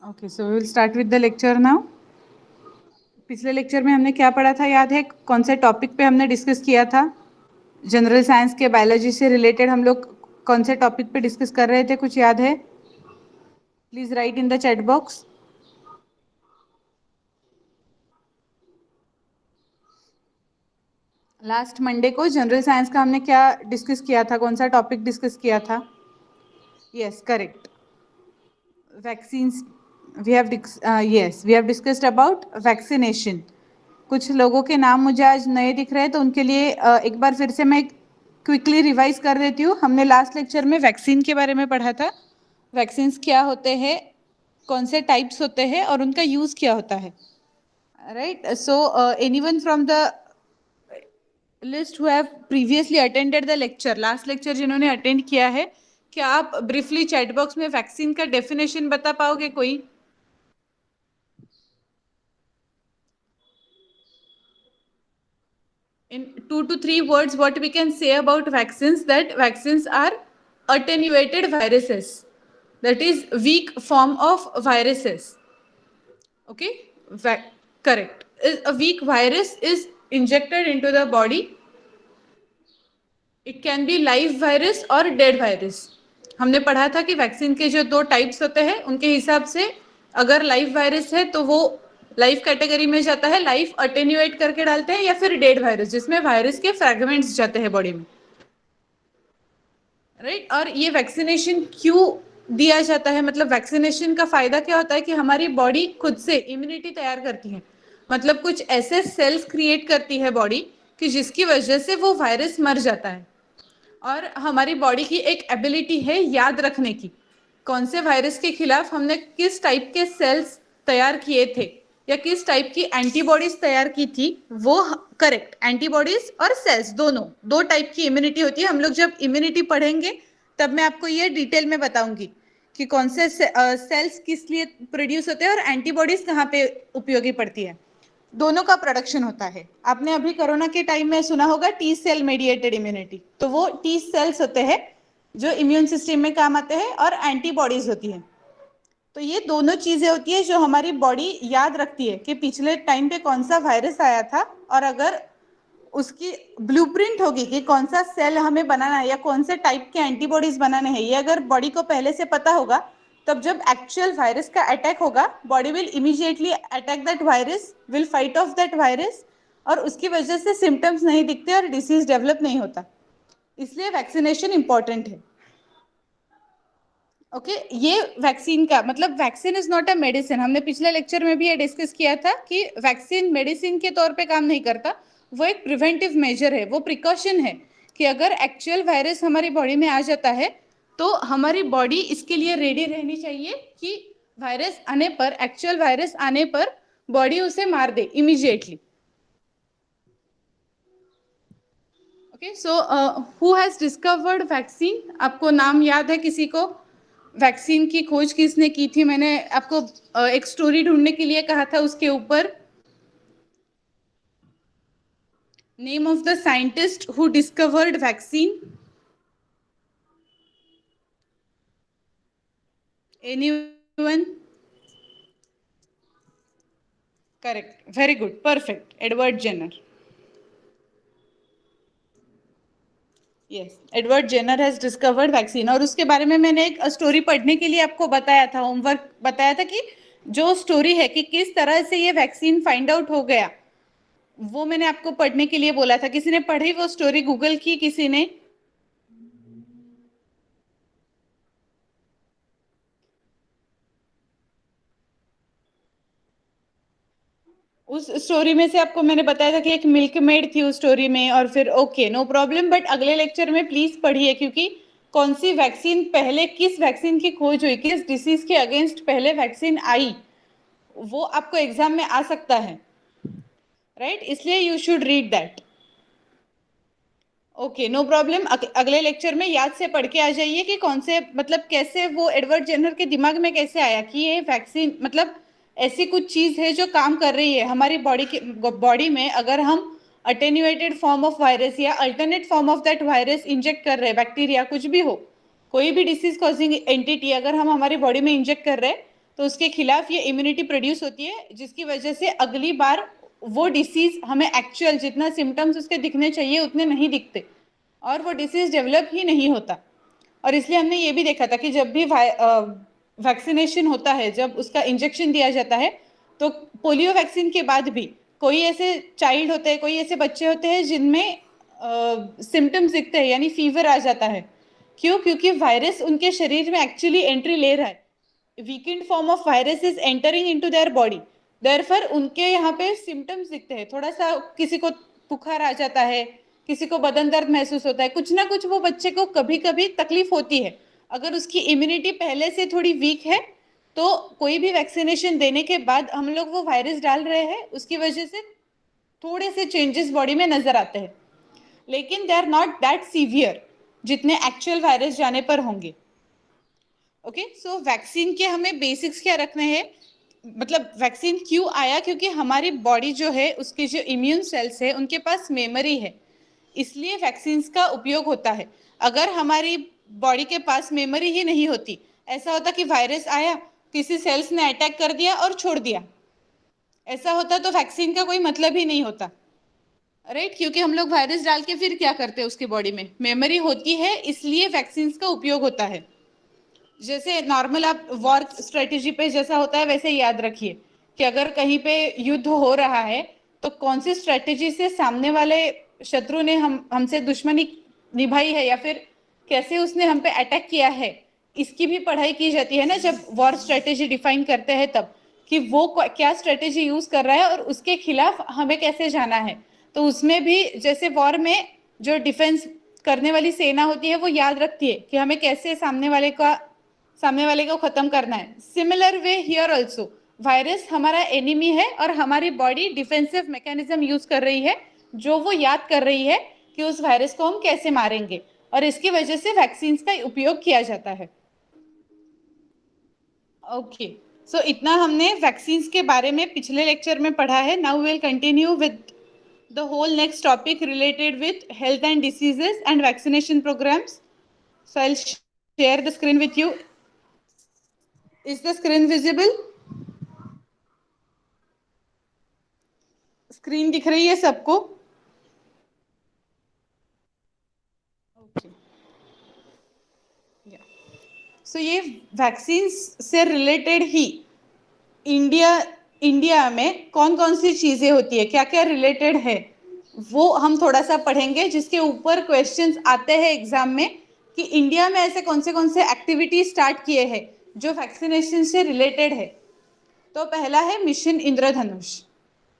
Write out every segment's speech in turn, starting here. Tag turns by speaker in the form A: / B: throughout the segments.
A: Okay, so we will start with the lecture now. पिछले lecture में हमने क्या पढ़ा था याद है? कौन से टॉपिक पे हमने डिस्कस किया था? जनरल साइंस के बायोलॉजी से रिलेटेड हम लोग कौन से टॉपिक पे डिस्कस कर रहे थे, कुछ याद है? Please write in the chat box. Last Monday को जनरल साइंस का हमने क्या डिस्कस किया था? कौन सा टॉपिक डिस्कस किया था? Yes, correct, vaccines. We have discussed about vaccination. कुछ लोगों के नाम मुझे आज नए दिख रहे हैं, तो उनके लिए एक बार फिर से मैं क्विकली रिवाइज कर देती हूँ। हमने लास्ट लेक्चर में वैक्सीन के बारे में पढ़ा था। वैक्सीन्स क्या होते हैं, कौन से टाइप्स होते हैं और उनका यूज क्या होता है, right? So anyone from the list who have previously attended the lecture, last lecture जिन्होंने अटेंड किया है, क्या आप ब्रीफली चैट बॉक्स में वैक्सीन का डेफिनेशन बता पाओगे कोई? In 2 to 3 words, what we can say about vaccines, that vaccines are attenuated viruses, that is weak form of viruses. Okay, correct. A weak virus is injected into the body. It can be live virus or dead virus. हमने पढ़ा था कि vaccine के जो 2 types होते हैं उनके हिसाब से अगर लाइव वायरस है तो वो लाइव कैटेगरी में जाता है, लाइव अटेन्यूएट करके डालते हैं, या फिर डेड वायरस जिसमें वायरस के फ्रैगमेंट्स जाते हैं बॉडी में, राइट? और ये वैक्सीनेशन क्यों दिया जाता है, मतलब वैक्सीनेशन का फायदा क्या होता है कि हमारी बॉडी खुद से इम्यूनिटी तैयार करती है, मतलब कुछ ऐसे सेल्स क्रिएट करती है बॉडी कि जिसकी वजह से वो वायरस मर जाता है। और हमारी बॉडी की एक एबिलिटी है याद रखने की, कौन से वायरस के खिलाफ हमने किस टाइप के सेल्स तैयार किए थे या किस टाइप की एंटीबॉडीज तैयार की थी, वो करेक्ट। एंटीबॉडीज और सेल्स दोनों 2 टाइप की इम्यूनिटी होती है। हम लोग जब इम्यूनिटी पढ़ेंगे तब मैं आपको ये डिटेल में बताऊंगी कि कौन से सेल्स किस लिए प्रोड्यूस होते हैं और एंटीबॉडीज कहाँ पे उपयोगी पड़ती है। दोनों का प्रोडक्शन होता है। आपने अभी कोरोना के टाइम में सुना होगा टी सेल मेडिएटेड इम्यूनिटी, तो वो टी सेल्स होते हैं जो इम्यून सिस्टम में काम आते हैं, और एंटीबॉडीज होती है। तो ये दोनों चीजें होती है जो हमारी बॉडी याद रखती है कि पिछले टाइम पे कौन सा वायरस आया था, और अगर उसकी ब्लूप्रिंट होगी कि कौन सा सेल हमें बनाना है या कौन से टाइप के एंटीबॉडीज बनाने हैं, ये अगर बॉडी को पहले से पता होगा, तब जब एक्चुअल वायरस का अटैक होगा, body will immediately attack that virus, will fight off that virus, और उसकी वजह से सिम्टम्स नहीं दिखते और डिसीज डेवलप नहीं होता। इसलिए वैक्सीनेशन इंपॉर्टेंट है। ओके, ये वैक्सीन का मतलब, vaccine is not a medicine. हमने पिछले लेक्चर में भी ये डिस्कस किया था कि वैक्सीन मेडिसिन के तौर पे काम नहीं करता, वो एक प्रिवेंटिव मेजर है, वो प्रिकॉशन है कि अगर एक्चुअल वायरस हमारी बॉडी में आ जाता है तो हमारी बॉडी इसके लिए रेडी रहनी चाहिए कि वायरस आने पर, एक्चुअल वायरस आने पर बॉडी उसे मार दे immediately. Okay, so who has discovered vaccine? आपको नाम याद है किसी को? वैक्सीन की खोज किसने की थी? मैंने आपको एक स्टोरी ढूंढने के लिए कहा था, उसके ऊपर name of the scientist who discovered vaccine. Anyone? Correct, very good, perfect, Edward Jenner. Yes, Edward Jenner has discovered vaccine. और उसके बारे में मैंने एक स्टोरी पढ़ने के लिए आपको बताया था, होमवर्क बताया था कि जो स्टोरी है कि किस तरह से ये वैक्सीन फाइंड आउट हो गया, वो मैंने आपको पढ़ने के लिए बोला था। किसी ने पढ़ी वो स्टोरी? गूगल की किसी ने? उस स्टोरी में से आपको मैंने बताया था कि एक मिल्क मेड थी उस स्टोरी में, और फिर ओके, नो प्रॉब्लम, बट अगले लेक्चर में प्लीज पढ़िए, क्योंकि कौन सी वैक्सीन पहले, किस वैक्सीन की खोज हुई, किस डिसीज के अगेंस्ट पहले वैक्सीन आई, वो आपको एग्जाम में आ सकता है, राइट? इसलिए you should read that. Okay, no problem, अगले लेक्चर में याद से पढ़ के आ जाइए कि कौन से, मतलब कैसे वो एडवर्ड जेनर के दिमाग में कैसे आया कि ये वैक्सीन, मतलब ऐसी कुछ चीज है जो काम कर रही है हमारी बॉडी में। अगर हम अटेन्यूएटेड फॉर्म ऑफ वायरस या alternate form of that virus inject कर रहे हैं, बैक्टीरिया कुछ भी हो, कोई भी डिसीज कॉजिंग एंटिटी अगर हम हमारी बॉडी में इंजेक्ट कर रहे हैं, तो उसके खिलाफ ये इम्यूनिटी प्रोड्यूस होती है, जिसकी वजह से अगली बार वो डिसीज हमें एक्चुअल जितना सिम्टम्स उसके दिखने चाहिए उतने नहीं दिखते और वो डिसीज डेवलप ही नहीं होता। और इसलिए हमने ये भी देखा था कि जब भी वैक्सीनेशन होता है, जब उसका इंजेक्शन दिया जाता है, तो पोलियो वैक्सीन के बाद भी कोई ऐसे चाइल्ड होते हैं, कोई ऐसे बच्चे होते हैं जिनमें सिम्टम्स दिखते हैं, यानी फीवर आ जाता है। क्यों? क्योंकि वायरस उनके शरीर में एक्चुअली एंट्री ले रहा है, weekend form of virus is entering into their body, therefore उनके यहाँ पे सिम्टम्स दिखते हैं। थोड़ा सा किसी को बुखार आ जाता है, किसी को बदन दर्द महसूस होता है, कुछ ना कुछ वो बच्चे को कभी कभी तकलीफ होती है। अगर उसकी इम्यूनिटी पहले से थोड़ी वीक है तो कोई भी वैक्सीनेशन देने के बाद हम लोग वो वायरस डाल रहे हैं, उसकी वजह से थोड़े से चेंजेस बॉडी में नजर आते हैं, लेकिन they are not that severe जितने एक्चुअल वायरस जाने पर होंगे। ओके, सो वैक्सीन के हमें बेसिक्स क्या रखने हैं, मतलब वैक्सीन क्यों आया? क्योंकि हमारी बॉडी जो है, उसके जो इम्यून सेल्स है, उनके पास मेमोरी है, इसलिए वैक्सीन का उपयोग होता है। अगर हमारी बॉडी के पास मेमोरी ही नहीं होती, ऐसा होता कि वायरस आया, किसी सेल्स ने अटैक कर दिया और छोड़ दिया, ऐसा होता तो वैक्सीन का कोई मतलब ही नहीं होता, राइट? क्योंकि हम लोग वायरस डाल के फिर क्या करते हैं, उसकी बॉडी में मेमोरी होती है, इसलिए वैक्सीन का उपयोग होता है। जैसे नॉर्मल आप वॉर स्ट्रेटेजी पे जैसा होता है, वैसे याद रखिए कि अगर कहीं पे युद्ध हो रहा है तो कौन सी स्ट्रेटेजी से सामने वाले शत्रु ने हमसे दुश्मनी निभाई है, या फिर कैसे उसने हम पे अटैक किया है, इसकी भी पढ़ाई की जाती है ना जब वॉर स्ट्रेटेजी डिफाइन करते हैं तब, कि वो क्या स्ट्रेटेजी यूज कर रहा है और उसके खिलाफ हमें कैसे जाना है। तो उसमें भी जैसे वॉर में जो डिफेंस करने वाली सेना होती है वो याद रखती है कि हमें कैसे सामने वाले को खत्म करना है। Similar way here also, virus हमारा एनिमी है और हमारी बॉडी डिफेंसिव मैकेनिज्म यूज कर रही है, जो वो याद कर रही है कि उस वायरस को हम कैसे मारेंगे, और इसकी वजह से वैक्सीन का उपयोग किया जाता है। ओके, सो इतना हमने वैक्सीन के बारे में पिछले लेक्चर में पढ़ा है। Now will continue with the whole next topic related with health and diseases and vaccination programs. So I'll share the screen with you. Is the screen visible? Screen दिख रही है सबको? ओके, सो ये वैक्सीन से related ही India India में कौन कौन सी चीजें होती है, क्या क्या रिलेटेड है, वो हम थोड़ा सा पढ़ेंगे, जिसके ऊपर क्वेश्चंस आते हैं एग्जाम में कि इंडिया में ऐसे कौन से एक्टिविटी स्टार्ट किए हैं जो वैक्सीनेशन से रिलेटेड है। तो पहला है मिशन इंद्रधनुष।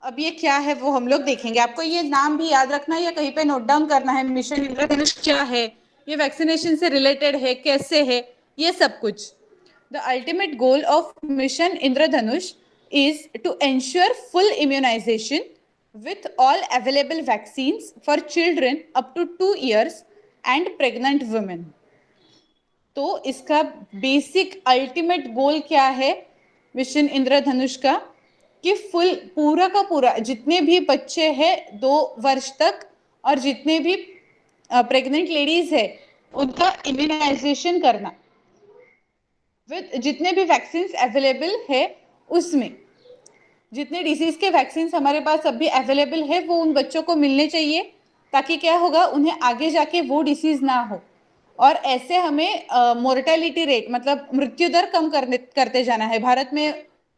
A: अब ये क्या है वो हम लोग देखेंगे, आपको ये नाम भी याद रखना है या कहीं पे नोट डाउन करना है, मिशन इंद्रधनुष क्या है, ये वैक्सीनेशन से रिलेटेड है, कैसे है, ये सब कुछ। The ultimate goal of mission Indradhanush is to ensure full immunization with all available vaccines for children up to 2 years and pregnant women. तो इसका बेसिक अल्टीमेट गोल क्या है मिशन इंद्रधनुष का, कि फुल पूरा का पूरा जितने भी बच्चे हैं 2 वर्ष तक और जितने भी प्रेग्नेंट लेडीज है उनका इम्यूनाइजेशन करना विद जितने भी वैक्सीन अवेलेबल है, उसमें जितने डिसीज के वैक्सीन हमारे पास अभी अवेलेबल है वो उन बच्चों को मिलने चाहिए, ताकि क्या होगा, उन्हें आगे जाके वो डिसीज ना हो। और ऐसे हमें मोर्टेलिटी रेट मतलब मृत्यु दर कम करते जाना है। भारत में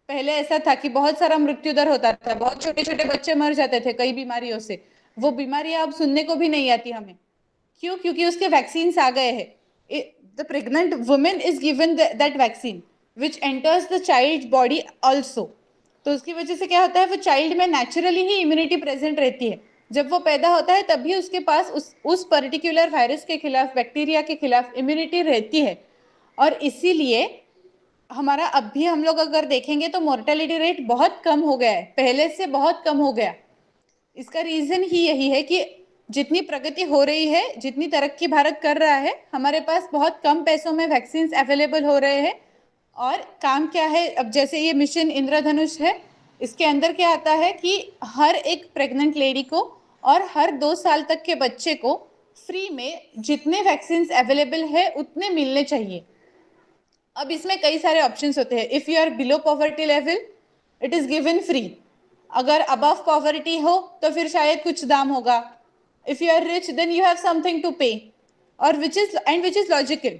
A: पहले ऐसा था कि बहुत सारा मृत्यु दर होता था, बहुत छोटे छोटे बच्चे मर जाते थे कई बीमारियों से, वो बीमारियां अब सुनने को भी नहीं आती हमें। क्यों? क्योंकि उसके वैक्सीन आ गए हैं। The pregnant women is given that vaccine which enters the child body also. तो उसकी वजह से क्या होता है, वो चाइल्ड में नेचुरली ही इम्यूनिटी प्रेजेंट रहती है। जब वो पैदा होता है तभी उसके पास उस पर्टिकुलर वायरस के खिलाफ, बैक्टीरिया के खिलाफ इम्यूनिटी रहती है। और इसीलिए हमारा अब भी हम लोग अगर देखेंगे तो मोर्टेलिटी रेट बहुत कम हो गया है, पहले से बहुत कम हो गया। इसका रीजन ही यही है कि जितनी प्रगति हो रही है, जितनी तरक्की भारत कर रहा है, हमारे पास बहुत कम पैसों में वैक्सीन अवेलेबल हो रहे हैं। और काम क्या है, अब जैसे ये मिशन इंद्रधनुष है, इसके अंदर क्या आता है कि हर एक प्रेग्नेंट लेडी को और हर 2 साल तक के बच्चे को फ्री में जितने वैक्सीन अवेलेबल है उतने मिलने चाहिए। अब इसमें कई सारे ऑप्शंस होते हैं. If you are below poverty level it is given free. अगर अबव पॉवर्टी हो तो फिर शायद कुछ दाम होगा. If you are rich then you have something to pay, और विच इज लॉजिकल,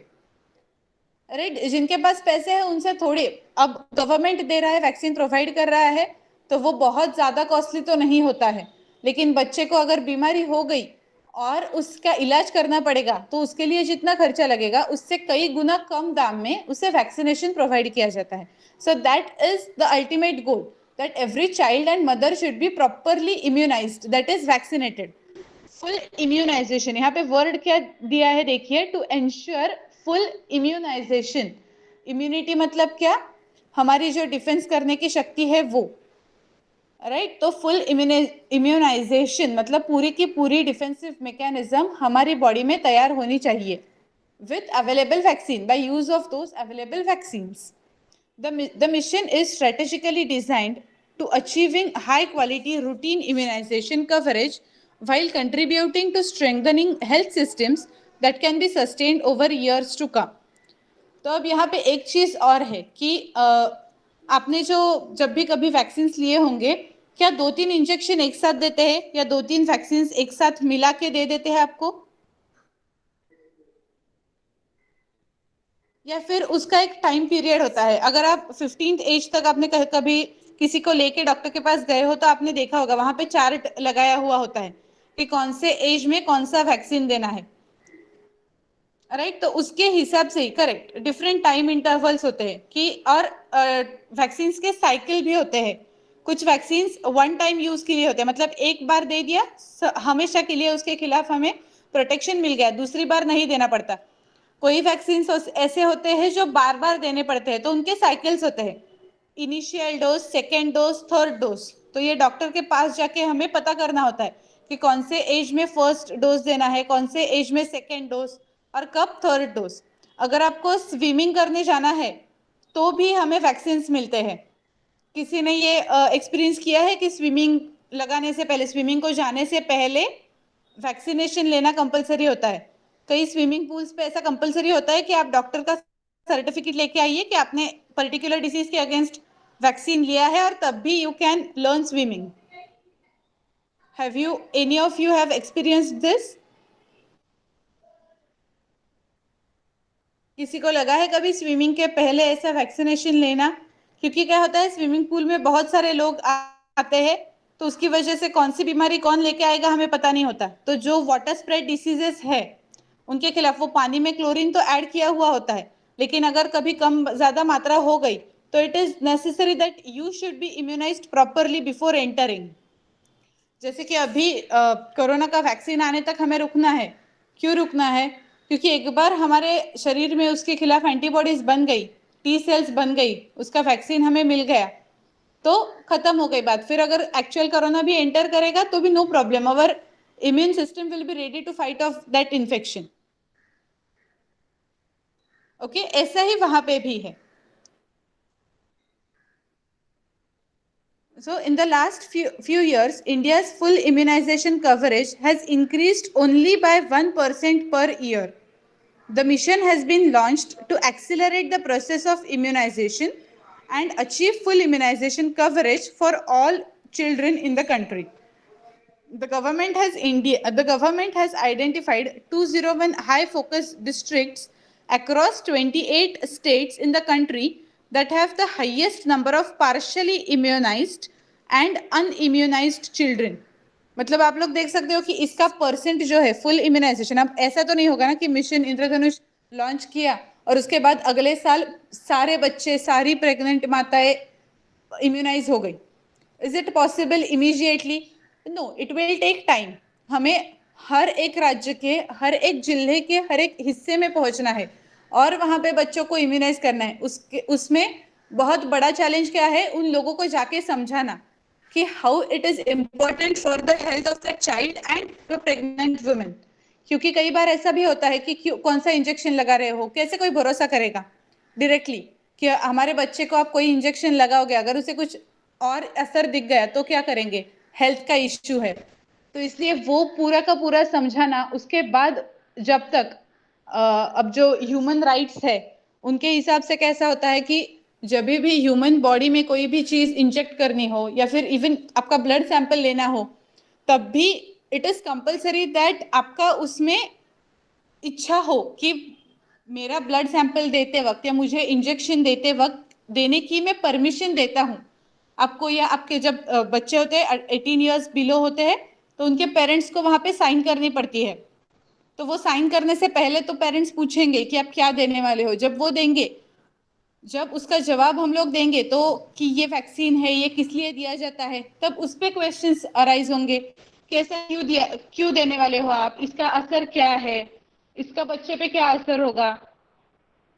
A: राइट. जिनके पास पैसे हैं उनसे थोड़ी, अब गवर्नमेंट दे रहा है, वैक्सीन प्रोवाइड कर रहा है, तो वो बहुत ज्यादा कॉस्टली तो नहीं होता है. लेकिन बच्चे को अगर बीमारी हो गई और उसका इलाज करना पड़ेगा तो उसके लिए जितना खर्चा लगेगा उससे कई गुना कम दाम में उसे वैक्सीनेशन प्रोवाइड किया जाता है. So that is the ultimate goal, that every child and mother should be properly immunized, that is vaccinated. Full immunization, यहाँ पे वर्ड क्या दिया है देखिए, to ensure full immunization. Immunity मतलब क्या, हमारी जो डिफेंस करने की शक्ति है वो, राइट. तो फुल इम्यूनाइजेशन मतलब पूरी की पूरी डिफेंसिव मैकेनिज्म हमारी बॉडी में तैयार होनी चाहिए with available vaccine, by use of those available vaccines. The mission is strategically designed to achieving high quality routine immunization coverage while contributing to strengthening health systems that can be sustained over years to come. तो अब यहाँ पे एक चीज और है कि आपने जो जब भी कभी वैक्सीन लिए होंगे, क्या 2-3 इंजेक्शन एक साथ देते हैं या 2-3 वैक्सीन एक साथ मिला के दे देते हैं आपको, या फिर उसका एक टाइम पीरियड होता है. अगर आप 15th एज तक आपने कभी किसी को लेके डॉक्टर के पास गए हो तो आपने देखा होगा वहां पे चार्ट लगाया हुआ होता है कि कौन से एज में कौन सा वैक्सीन देना है, राइट. तो उसके हिसाब से ही, करेक्ट, डिफरेंट टाइम इंटरवल्स होते हैं कि, और वैक्सीन के साइकिल भी होते हैं. कुछ वैक्सीन वन टाइम यूज के लिए होते हैं, मतलब एक बार दे दिया हमेशा के लिए उसके खिलाफ हमें प्रोटेक्शन मिल गया, दूसरी बार नहीं देना पड़ता. कोई वैक्सीन ऐसे होते हैं जो बार बार देने पड़ते हैं, तो उनके साइकिल्स होते हैं, initial dose, second dose, third dose. तो ये डॉक्टर के पास जाके हमें पता करना होता है कि कौन से एज में फर्स्ट डोज देना है, कौन से एज में सेकेंड डोज, और कब थर्ड डोज. अगर आपको स्विमिंग करने जाना है तो भी हमें वैक्सीन मिलते हैं. किसी ने ये एक्सपीरियंस किया है कि स्विमिंग लगाने से पहले, स्विमिंग को जाने से पहले वैक्सीनेशन लेना कंपलसरी होता है. कई स्विमिंग पूल्स पे ऐसा कंपलसरी होता है कि आप डॉक्टर का सर्टिफिकेट लेके आइए कि आपने पर्टिकुलर डिसीज के अगेंस्ट वैक्सीन लिया है, और तब भी you can learn swimming. Have you, any of you have experienced this? किसी को लगा है कभी स्विमिंग के पहले ऐसा वैक्सीनेशन लेना? क्योंकि क्या होता है, स्विमिंग पूल में बहुत सारे लोग आते हैं, तो उसकी वजह से कौन सी बीमारी कौन लेके आएगा हमें पता नहीं होता. तो जो वाटर स्प्रेड डिसीजेस है उनके खिलाफ, वो पानी में क्लोरीन तो ऐड किया हुआ होता है, लेकिन अगर कभी कम ज्यादा मात्रा हो गई तो it is necessary that you should be immunised properly before entering. जैसे कि अभी कोरोना का वैक्सीन आने तक हमें रुकना है. क्यों रुकना है? क्योंकि एक बार हमारे शरीर में उसके खिलाफ एंटीबॉडीज बन गई, टी सेल्स बन गई, उसका वैक्सीन हमें मिल गया, तो खत्म हो गई बात. फिर अगर एक्चुअल कोरोना भी एंटर करेगा तो भी no problem, our immune system will be ready to fight off that infection. Okay, ऐसा ही वहां पे भी है. So in the last few years, India's full immunization coverage has increased only by 1% per year. The mission has been launched to accelerate the process of immunization and achieve full immunization coverage for all children in the country. The government has identified 201 high focus districts across 28 states in the country that have the highest number of partially immunized and unimmunized children. मतलब आप लोग देख सकते हो कि इसका percent जो है फुल इम्यूनाइजेशन, अब ऐसा तो नहीं होगा ना कि मिशन इंद्रधनुष लॉन्च किया और उसके बाद अगले साल सारे बच्चे, सारी प्रेग्नेंट माताएं इम्यूनाइज हो गई. Is it possible immediately? No, it will take time. हमें हर एक राज्य के, हर एक जिले के, हर एक हिस्से में पहुंचना है और वहां पे बच्चों को इम्यूनाइज करना है. उसमें बहुत बड़ा चैलेंज क्या है, उन लोगों को जाके समझाना कि how it is important for the health of the child and the pregnant women. क्योंकि कई बार ऐसा भी होता है कि कौन सा इंजेक्शन लगा रहे हो, कैसे कोई भरोसा करेगा डायरेक्टली कि हमारे बच्चे को आप कोई इंजेक्शन लगाओगे, अगर उसे कुछ और असर दिख गया तो क्या करेंगे, हेल्थ का इश्यू है. तो इसलिए वो पूरा का पूरा समझाना, उसके बाद जब तक अब जो ह्यूमन राइट्स है उनके हिसाब से कैसा होता है कि जब भी ह्यूमन बॉडी में कोई भी चीज इंजेक्ट करनी हो या फिर इवन आपका ब्लड सैंपल लेना हो, तब भी इट इज कंपल्सरी दैट आपका उसमें इच्छा हो कि मेरा ब्लड सैंपल देते वक्त या मुझे इंजेक्शन देते वक्त देने की मैं परमिशन देता हूँ आपको, या आपके जब बच्चे होते हैं 18 ईयर्स बिलो होते हैं तो उनके पेरेंट्स को वहां पे साइन करनी पड़ती है। तो वो साइन करने से पहले तो पेरेंट्स पूछेंगे कि आप क्या देने वाले हो। जब वो देंगे, जब उसका जवाब हम लोग देंगे तो कि ये वैक्सीन है, ये किस लिए दिया जाता है, तब उस पे क्वेश्चंस अराइज होंगे। कैसा क्यों दिया, क्यों देने वाले हो आप, इसका असर क्या है, इसका बच्चे पे क्या असर होगा।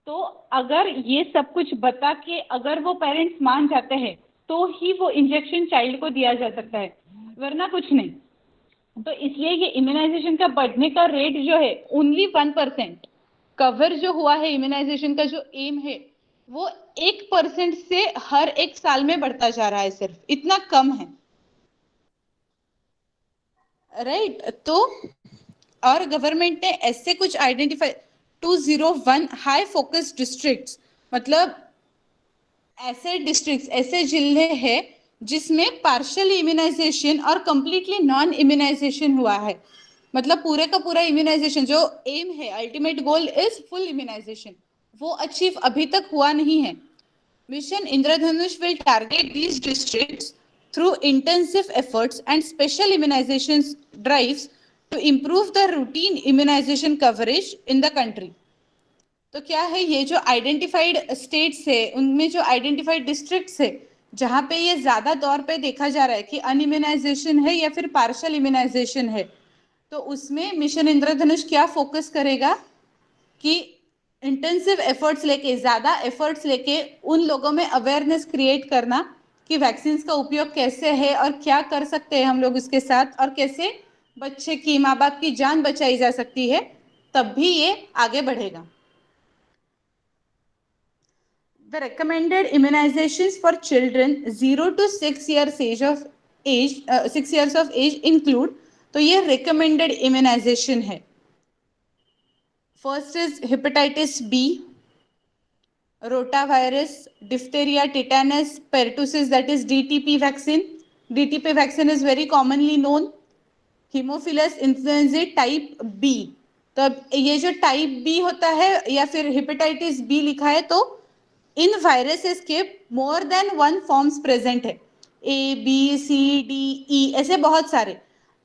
A: तो अगर ये सब कुछ बता के अगर वो पेरेंट्स मान जाते हैं तो ही वो इंजेक्शन चाइल्ड को दिया जा सकता है, वरना कुछ नहीं। तो इसलिए ये इम्यूनाइजेशन का बढ़ने का रेट जो है ओनली 1%। कवर जो हुआ है इम्यूनाइजेशन का जो एम है वो 1% से हर एक साल में बढ़ता जा रहा है, सिर्फ इतना कम है, राइट। तो और गवर्नमेंट ने ऐसे कुछ आइडेंटिफाई 201 हाई फोकस डिस्ट्रिक्ट्स, मतलब ऐसे डिस्ट्रिक्ट्स, ऐसे जिले हैं जिसमें पार्शियल इम्यूनाइजेशन और कंप्लीटली नॉन इम्यूनाइजेशन हुआ है। मतलब पूरे का पूरा इम्यूनाइजेशन जो एम है, ultimate goal is full immunization, वो अचीव अभी तक हुआ नहीं है। Mission Indradhanush will target these districts through intensive efforts and special immunization drives to improve the routine immunization coverage in the country। तो क्या है, ये जो आइडेंटिफाइड स्टेट्स है उनमें जो आइडेंटिफाइड डिस्ट्रिक्ट्स है जहां पे ये ज्यादा तौर पे देखा जा रहा है कि अनइम्यूनाइजेशन है या फिर पार्शियल इम्यूनाइजेशन है, तो उसमें मिशन इंद्रधनुष क्या फोकस करेगा कि इंटेंसिव एफर्ट्स लेके, ज्यादा एफर्ट्स लेके उन लोगों में अवेयरनेस क्रिएट करना कि वैक्सीन का उपयोग कैसे है और क्या कर सकते हैं हम लोग इसके साथ, और कैसे बच्चे की, माँ बाप की जान बचाई जा सकती है, तब भी ये आगे बढ़ेगा। The recommended immunizations for children 0 to 6 years age 6 years of age include, तो ये recommended immunization है। First is hepatitis B, rotavirus, diphtheria, tetanus, pertussis, that is DTP vaccine. DTP vaccine is very commonly known. Hemophilus influenzae type B, तो अब ये जो type B होता है या फिर हेपेटाइटिस बी लिखा है, तो इन वायरसेस के मोर देन 1 फॉर्म्स प्रेजेंट है, ए बी सी डी ई, ऐसे बहुत सारे।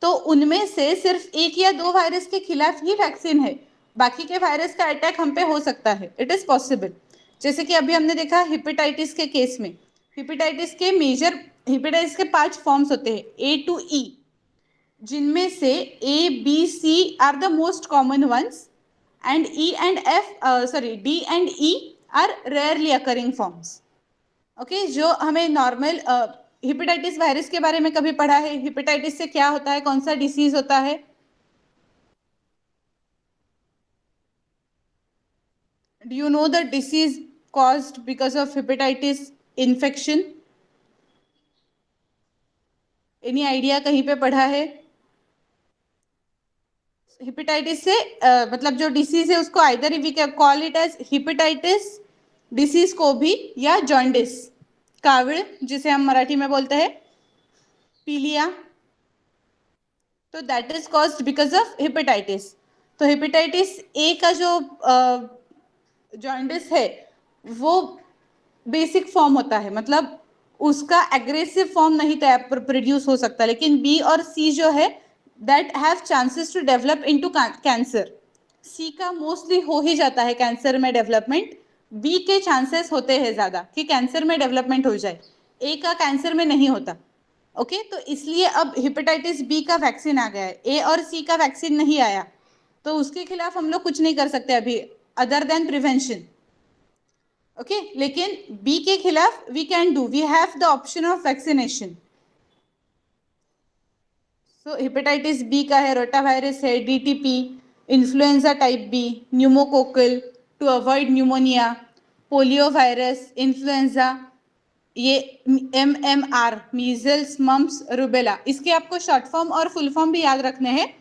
A: तो उनमें से सिर्फ 1 या 2 वायरस के खिलाफ ही वैक्सीन है, बाकी के वायरस का अटैक हम पे हो सकता है, इट इज पॉसिबल। जैसे कि अभी हमने देखा हेपेटाइटिस के केस में, हेपेटाइटिस के मेजर, हेपेटाइटिस के 5 फॉर्म्स होते हैं ए टू ई, जिनमें से A B C are the most common ones and E and F, sorry D and E are rarely occurring forms. Okay, जो हमें नॉर्मल हेपेटाइटिस वायरस के बारे में कभी पढ़ा है, हेपेटाइटिस से क्या होता है, कौन सा डिसीज होता है? Do you know the disease caused because of hepatitis infection? Any idea, कहीं पे पढ़ा है? हेपेटाइटिस से मतलब जो डिसीज है उसको either we can call it as hepatitis disease को भी, या जॉन्डिस, काविड़ जिसे हम मराठी में बोलते हैं, पीलिया, तो that is caused because of hepatitis. तो हेपेटाइटिस ए का जो जॉन्डिस है वो बेसिक फॉर्म होता है, मतलब उसका एग्रेसिव फॉर्म नहीं प्रोड्यूस हो सकता, लेकिन बी और सी जो है that have chances to develop into cancer. C का मोस्टली हो ही जाता है कैंसर में डेवलपमेंट, बी के चांसेस होते हैं ज्यादा कि कैंसर में डेवलपमेंट हो जाए, ए का कैंसर में नहीं होता। ओके, तो इसलिए अब हेपेटाइटिस बी का वैक्सीन आ गया है, ए और सी का वैक्सीन नहीं आया, तो उसके खिलाफ हम लोग कुछ नहीं कर सकते अभी अदर देन प्रिवेंशन। ओके, लेकिन बी के खिलाफ we can do, we have the option of vaccination. So hepatitis B का है, रोटावायरस है, DTP, influenza type B, pneumococcal to avoid pneumonia, polio virus, influenza, ये MMR, मीजल्स मम्प्स रूबेला, इसके आपको short form और full form भी याद रखने हैं।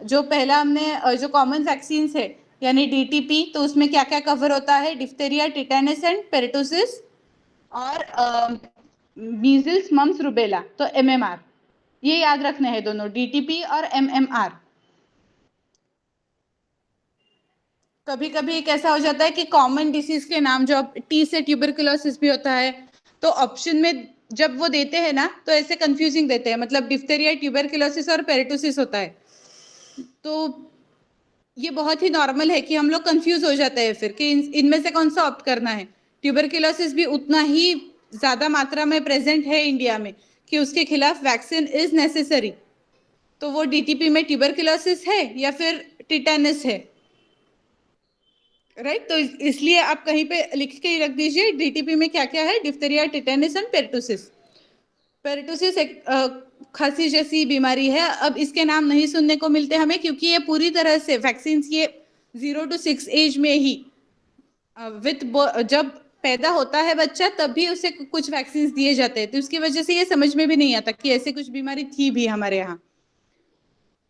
A: जो पहला हमने जो कॉमन वैक्सीन है यानी डीटीपी, तो उसमें क्या क्या कवर होता है? डिप्थेरिया, टिटेनस एंड पेरिटोसिस, और मीजल्स, मम्स, रुबेला, तो एमएमआर। ये याद रखने हैं दोनों, डीटीपी और एमएमआर। कभी कभी एक ऐसा हो जाता है कि कॉमन डिसीज के नाम, जो टी से ट्यूबरकुलोसिस भी होता है, तो ऑप्शन में जब वो देते हैं ना तो ऐसे कंफ्यूजिंग देते हैं, मतलब डिप्थेरिया, ट्यूबरकुलोसिस और पेरिटोसिस होता है। तो ये बहुत ही नॉर्मल है कि हम लोग कंफ्यूज हो जाते हैं फिर कि इनमें से कौन सा ऑप्ट करना है। ट्यूबरकुलोसिस भी उतना ही ज्यादा मात्रा में प्रेजेंट है इंडिया में कि उसके खिलाफ वैक्सीन इज नेसेसरी। तो वो डीटीपी में ट्यूबरकुलोसिस है या फिर टिटेनस है, राइट? तो इसलिए आप कहीं पे लिख के ही रख दीजिए डीटीपी में क्या क्या है, डिप्थेरिया, टिटेनस एंड पेरिटोसिस। पेरिटोसिस एक खांसी जैसी बीमारी है। अब इसके नाम नहीं सुनने को मिलते हमें, क्योंकि ये पूरी तरह से वैक्सीन ये 0 to 6 एज में ही विथ जब पैदा होता है बच्चा तब भी उसे कुछ वैक्सीन दिए जाते हैं, तो उसकी वजह से ये समझ में भी नहीं आता कि ऐसे कुछ बीमारी थी भी हमारे यहाँ।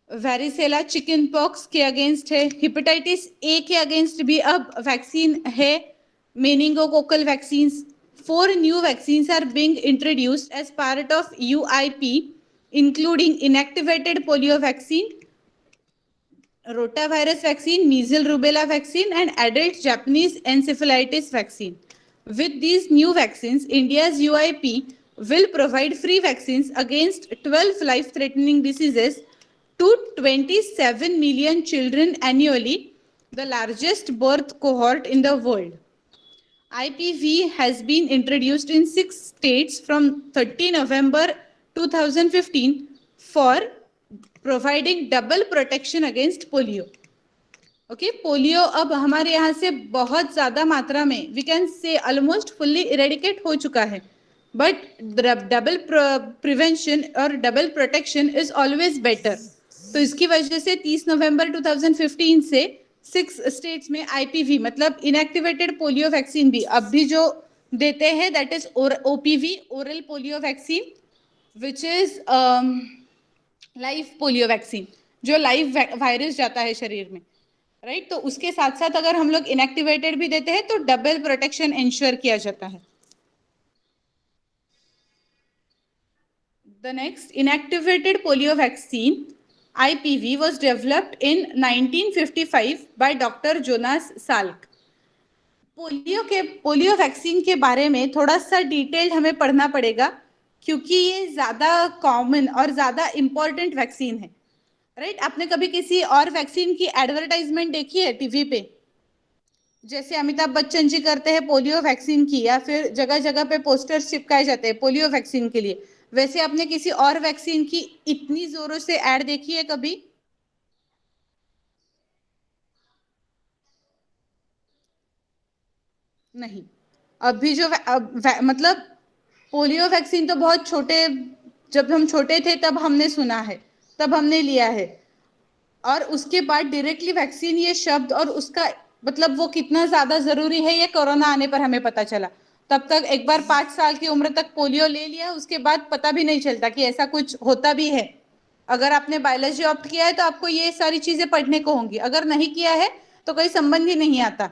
A: वेरिसेला चिकन पॉक्स के अगेंस्ट है, हेपेटाइटिस ए के अगेंस्ट भी अब वैक्सीन है, meningococcal vaccine. 4 new vaccines are being introduced as part of UIP, including inactivated polio vaccine, rotavirus vaccine, measles rubella vaccine, and adult Japanese encephalitis vaccine. With these new vaccines, India's UIP will provide free vaccines against 12 life-threatening diseases to 27 million children annually, the largest birth cohort in the world. IPV has been introduced in 6 states from 30 November 2015 for providing double protection against polio. Okay, polio अब हमारे यहाँ से बहुत ज्यादा मात्रा में, we can say almost fully eradicate हो चुका है, बट डबल प्रिवेंशन और double protection is always better. तो इसकी वजह से 30 नवंबर 2015 से 6 स्टेट्स में आईपीवी मतलब इनएक्टिवेटेड पोलियो वैक्सीन भी अब भी जो देते हैं, that is OPV, oral polio vaccine, which is live polio vaccine, जो लाइव वायरस जाता है शरीर में, राइट? तो उसके साथ साथ अगर हम लोग इनएक्टिवेटेड भी देते हैं तो डबल प्रोटेक्शन इंश्योर किया जाता है। The next inactivated polio vaccine IPV was developed in 1955 by doctor Jonas Salk. Polio vaccine के बारे में थोड़ा सा डिटेल हमें पढ़ना पड़ेगा, क्योंकि ये ज्यादा कॉमन और ज्यादा इंपॉर्टेंट वैक्सीन है, राइट? आपने कभी किसी और वैक्सीन की एडवर्टाइजमेंट देखी है टीवी पे? जैसे अमिताभ बच्चन जी करते हैं पोलियो वैक्सीन की, या फिर जगह जगह पे पोस्टर्स चिपकाए जाते हैं पोलियो वैक्सीन के लिए, वैसे आपने किसी और वैक्सीन की इतनी जोरों से ऐड देखी है कभी? नहीं। अभी जो मतलब पोलियो वैक्सीन तो बहुत छोटे, जब हम छोटे थे तब हमने सुना है, तब हमने लिया है, और उसके बाद डायरेक्टली वैक्सीन ये शब्द और उसका मतलब वो कितना ज्यादा जरूरी है ये कोरोना आने पर हमें पता चला। तब तक एक बार 5 साल की उम्र तक पोलियो ले लिया, उसके बाद पता भी नहीं चलता कि ऐसा कुछ होता भी है। अगर आपने बायोलॉजी ऑप्ट किया है तो आपको ये सारी चीजें पढ़ने को होंगी, अगर नहीं किया है तो कोई संबंध ही नहीं आता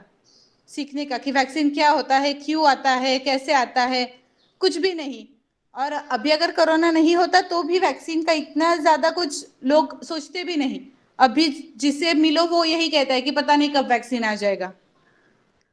A: सीखने का कि वैक्सीन क्या होता है, क्यों आता है, कैसे आता है, कुछ भी नहीं। और अभी अगर कोरोना नहीं होता तो भी वैक्सीन का इतना ज्यादा कुछ लोग सोचते भी नहीं। अभी जिसे मिलो वो यही कहता है कि पता नहीं कब वैक्सीन आ जाएगा,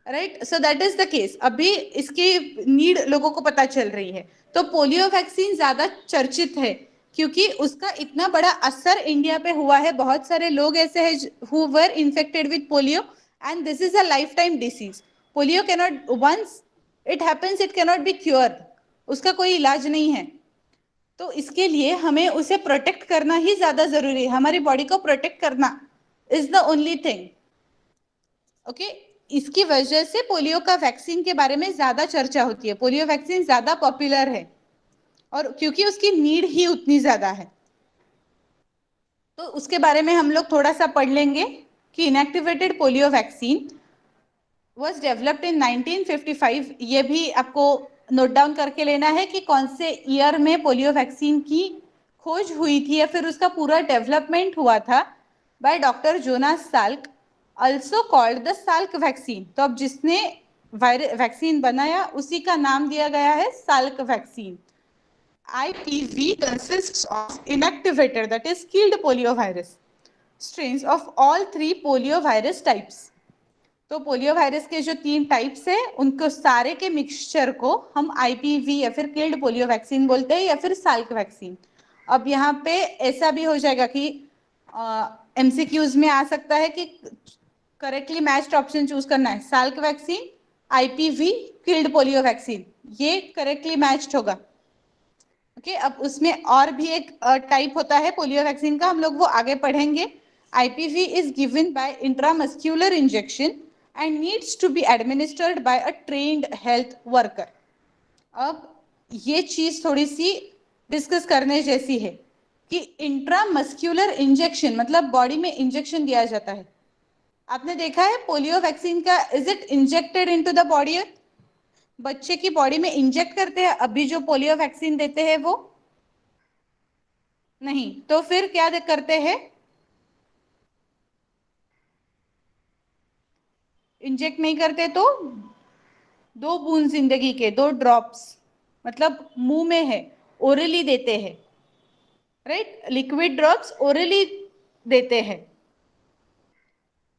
A: right? So that is the case. अभी इसकी नीड लोगों को पता चल रही है। तो पोलियो वैक्सीन ज्यादा चर्चित है क्योंकि उसका इतना बड़ा असर इंडिया पे हुआ है। बहुत सारे लोग ऐसे हैं who were infected with polio, and this is a life time disease. Polio cannot, once it happens it cannot be cured, उसका कोई इलाज नहीं है। तो इसके लिए हमें उसे प्रोटेक्ट करना ही ज्यादा जरूरी है, हमारी बॉडी को प्रोटेक्ट करना is the only thing, okay? इसकी वजह से पोलियो का वैक्सीन के बारे में ज्यादा चर्चा होती है, पोलियो वैक्सीन ज्यादा पॉपुलर है, और क्योंकि उसकी नीड ही उतनी ज्यादा है। तो उसके बारे में हम लोग थोड़ा सा पढ़ लेंगे कि inactivated polio vaccine was developed in 1955। ये भी आपको नोट डाउन करके लेना है कि कौन से ईयर में पोलियो वैक्सीन की खोज हुई थी या फिर उसका पूरा डेवलपमेंट हुआ था, by doctor Jonas Salk. Also called the Salk vaccine. तो अब जिसने वैक्सीन बनाया उसी का नाम दिया गया है Salk vaccine. IPV consists of inactivated, that is killed poliovirus strains of all three poliovirus types। तो पोलियो वायरस के जो 3 टाइप्स है उनको सारे के मिक्सचर को हम IPV या फिर किल्ड पोलियो वैक्सीन बोलते हैं या फिर साल्क वैक्सीन। अब यहाँ पे ऐसा भी हो जाएगा कि MCQs में आ सकता है कि करेक्टली मैच्ड ऑप्शन चूज करना है, Salk vaccine, IPV, killed polio vaccine, ये करेक्टली मैच्ड होगा। ओके, अब उसमें और भी एक टाइप होता है पोलियो वैक्सीन का, हम लोग वो आगे पढ़ेंगे। IPV is given by intramuscular injection and needs to be administered by a trained health worker। अब ये चीज थोड़ी सी डिस्कस करने जैसी है कि इंट्रामस्क्यूलर इंजेक्शन मतलब बॉडी में इंजेक्शन दिया जाता है। आपने देखा है पोलियो वैक्सीन का, is it injected into the body? बच्चे की बॉडी में इंजेक्ट करते हैं अभी जो पोलियो वैक्सीन देते हैं वो नहीं, तो फिर क्या करते हैं? इंजेक्ट नहीं करते तो 2 बूंद जिंदगी के, 2 ड्रॉप्स, मतलब मुंह में है, ओरली देते हैं, राइट? लिक्विड ड्रॉप्स ओरली देते हैं।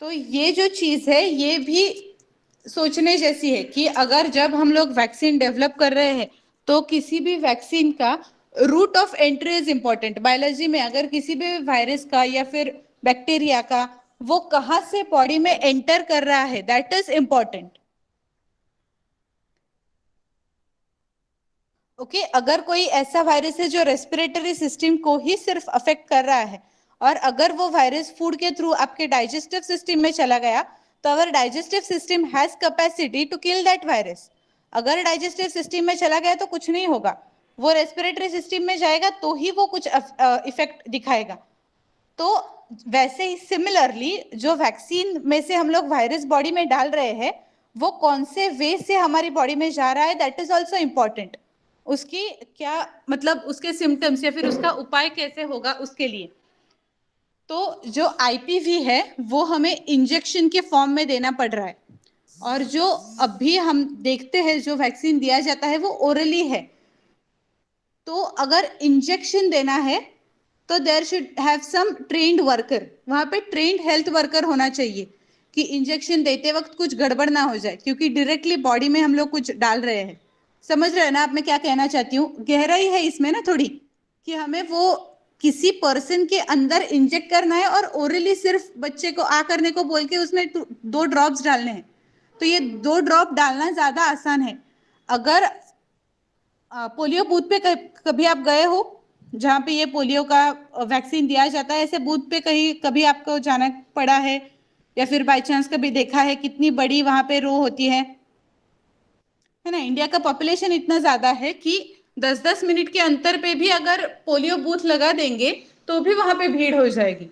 A: तो ये जो चीज है ये भी सोचने जैसी है कि अगर जब हम लोग वैक्सीन डेवलप कर रहे हैं तो किसी भी वैक्सीन का route of entry is important. Biology में अगर किसी भी वायरस का या फिर बैक्टीरिया का वो कहां से बॉडी में एंटर कर रहा है, दैट इज इंपॉर्टेंट। ओके, अगर कोई ऐसा वायरस है जो रेस्पिरेटरी सिस्टम को ही सिर्फ अफेक्ट कर रहा है और अगर वो वायरस फूड के थ्रू आपके डाइजेस्टिव सिस्टम में चला गया तो our digestive system has capacity to kill that virus. अगर डाइजेस्टिव सिस्टम में चला गया तो कुछ नहीं होगा, वो रेस्पिरेटरी सिस्टम में जाएगा तो ही वो कुछ इफेक्ट दिखाएगा। तो वैसे ही सिमिलरली जो वैक्सीन में से हम लोग वायरस बॉडी में डाल रहे हैं वो कौन से वे से हमारी बॉडी में जा रहा है, दैट इज ऑल्सो इम्पॉर्टेंट। उसकी क्या मतलब उसके सिम्टम्स या फिर उसका उपाय कैसे होगा उसके लिए। तो जो IPV है वो हमें इंजेक्शन के फॉर्म में देना पड़ रहा है और जो अभी हम देखते हैं जो वैक्सीन दिया जाता है वो ओरली है। तो अगर इंजेक्शन देना है तो there should have some trained worker, वहां पे ट्रेन्ड हेल्थ वर्कर होना चाहिए कि इंजेक्शन देते वक्त कुछ गड़बड़ ना हो जाए, क्योंकि डायरेक्टली बॉडी में हम लोग कुछ डाल रहे हैं। समझ रहे हैं ना आप मैं क्या कहना चाहती हूँ? गहराई है इसमें ना थोड़ी, कि हमें वो किसी पर्सन के अंदर इंजेक्ट करना है और ओरली सिर्फ बच्चे को आ करने को बोल के उसमें 2 ड्रॉप्स डालने हैं। तो ये 2 ड्रॉप डालना ज्यादा आसान है। अगर पोलियो बूथ पे कभी आप गए हो जहाँ पे ये पोलियो का वैक्सीन दिया जाता है, ऐसे बूथ पे कहीं कभी आपको जाना पड़ा है या फिर बाय चांस कभी देखा है कितनी बड़ी वहां पे रो होती है ना? इंडिया का पॉपुलेशन इतना ज्यादा है कि 10-10 मिनट के अंतर पे भी अगर पोलियो बूथ लगा देंगे तो भी वहां पे भीड़ हो जाएगी।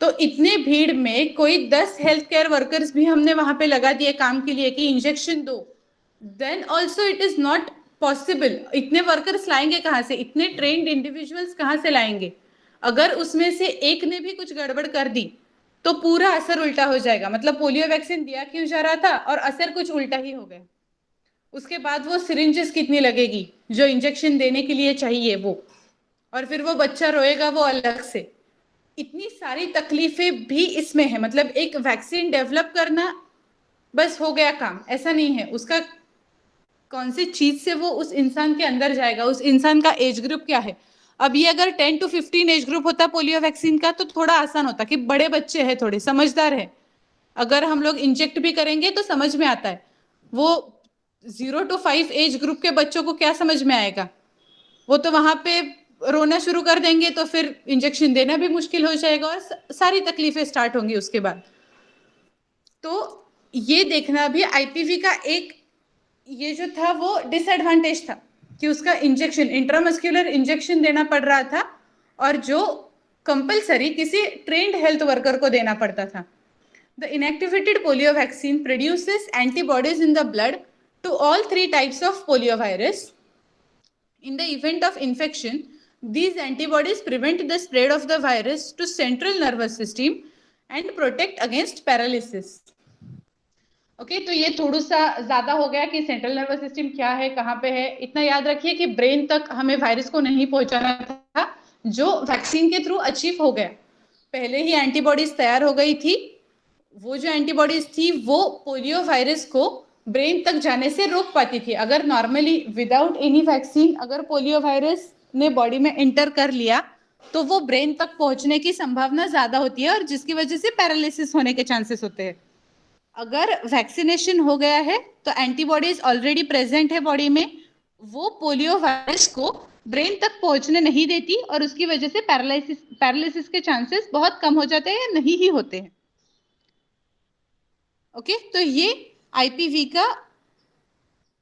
A: तो इतने भीड़ में कोई 10 हेल्थ केयर वर्कर्स भी हमने वहां पे लगा दिए काम के लिए कि इंजेक्शन दो, then also it is not possible. इतने वर्कर्स लाएंगे कहाँ से, इतने ट्रेन्ड इंडिविजुअल्स कहाँ से लाएंगे? अगर उसमें से एक ने भी कुछ गड़बड़ कर दी तो पूरा असर उल्टा हो जाएगा। मतलब पोलियो वैक्सीन दिया क्यों जा रहा था और असर कुछ उल्टा ही हो गया। उसके बाद वो सिरिंजेस कितनी लगेगी जो इंजेक्शन देने के लिए चाहिए वो, और फिर वो बच्चा रोएगा वो अलग से। इतनी सारी तकलीफें भी इसमें है। मतलब एक वैक्सीन डेवलप करना बस हो गया काम, ऐसा नहीं है। उसका कौन सी चीज से वो उस इंसान के अंदर जाएगा, उस इंसान का एज ग्रुप क्या है। अब ये अगर 10 to 15 एज ग्रुप होता पोलियो वैक्सीन का तो थोड़ा आसान होता कि बड़े बच्चे हैं, थोड़े समझदार है, अगर हम लोग इंजेक्ट भी करेंगे तो समझ में आता है। वो 0 to 5 एज ग्रुप के बच्चों को क्या समझ में आएगा? वो तो वहां पे रोना शुरू कर देंगे तो फिर इंजेक्शन देना भी मुश्किल हो जाएगा और सारी तकलीफें स्टार्ट होंगी उसके बाद। तो ये देखना भी IPV का एक ये जो था वो डिसएडवांटेज था कि उसका इंजेक्शन, इंट्रामस्क्यूलर इंजेक्शन देना पड़ रहा था और जो कंपलसरी किसी ट्रेन्ड हेल्थ वर्कर को देना पड़ता था। The inactivated polio vaccine produces antibodies in the blood to all 3 types of poliovirus. In the event of infection, these antibodies prevent the spread of the virus to central nervous system and protect against paralysis. Okay, तो ये थोड़ा सा ज्यादा हो गया कि central nervous system क्या है, कहाँ पे है। इतना याद रखिए कि ब्रेन तक हमें वायरस को नहीं पहुंचाना था, जो वैक्सीन के थ्रू अचीव हो गया। पहले ही एंटीबॉडीज तैयार हो गई थी। वो जो एंटीबॉडीज थी वो पोलियो वायरस को ब्रेन तक जाने से रोक पाती थी। अगर नॉर्मली विदाउट एनी वैक्सीन अगर पोलियो वायरस ने बॉडी में एंटर कर लिया तो वो ब्रेन तक पहुंचने की संभावना ज्यादा होती है और जिसकी वजह से पैरालिसिस होने के चांसेस होते हैं। अगर वैक्सीनेशन हो गया है तो एंटीबॉडीज ऑलरेडी प्रेजेंट है बॉडी में, वो पोलियो वायरस को ब्रेन तक पहुंचने नहीं देती और उसकी वजह से पैरालिसिस के चांसेस बहुत कम हो जाते हैं या नहीं ही होते हैं। ओके, तो ये आईपीवी का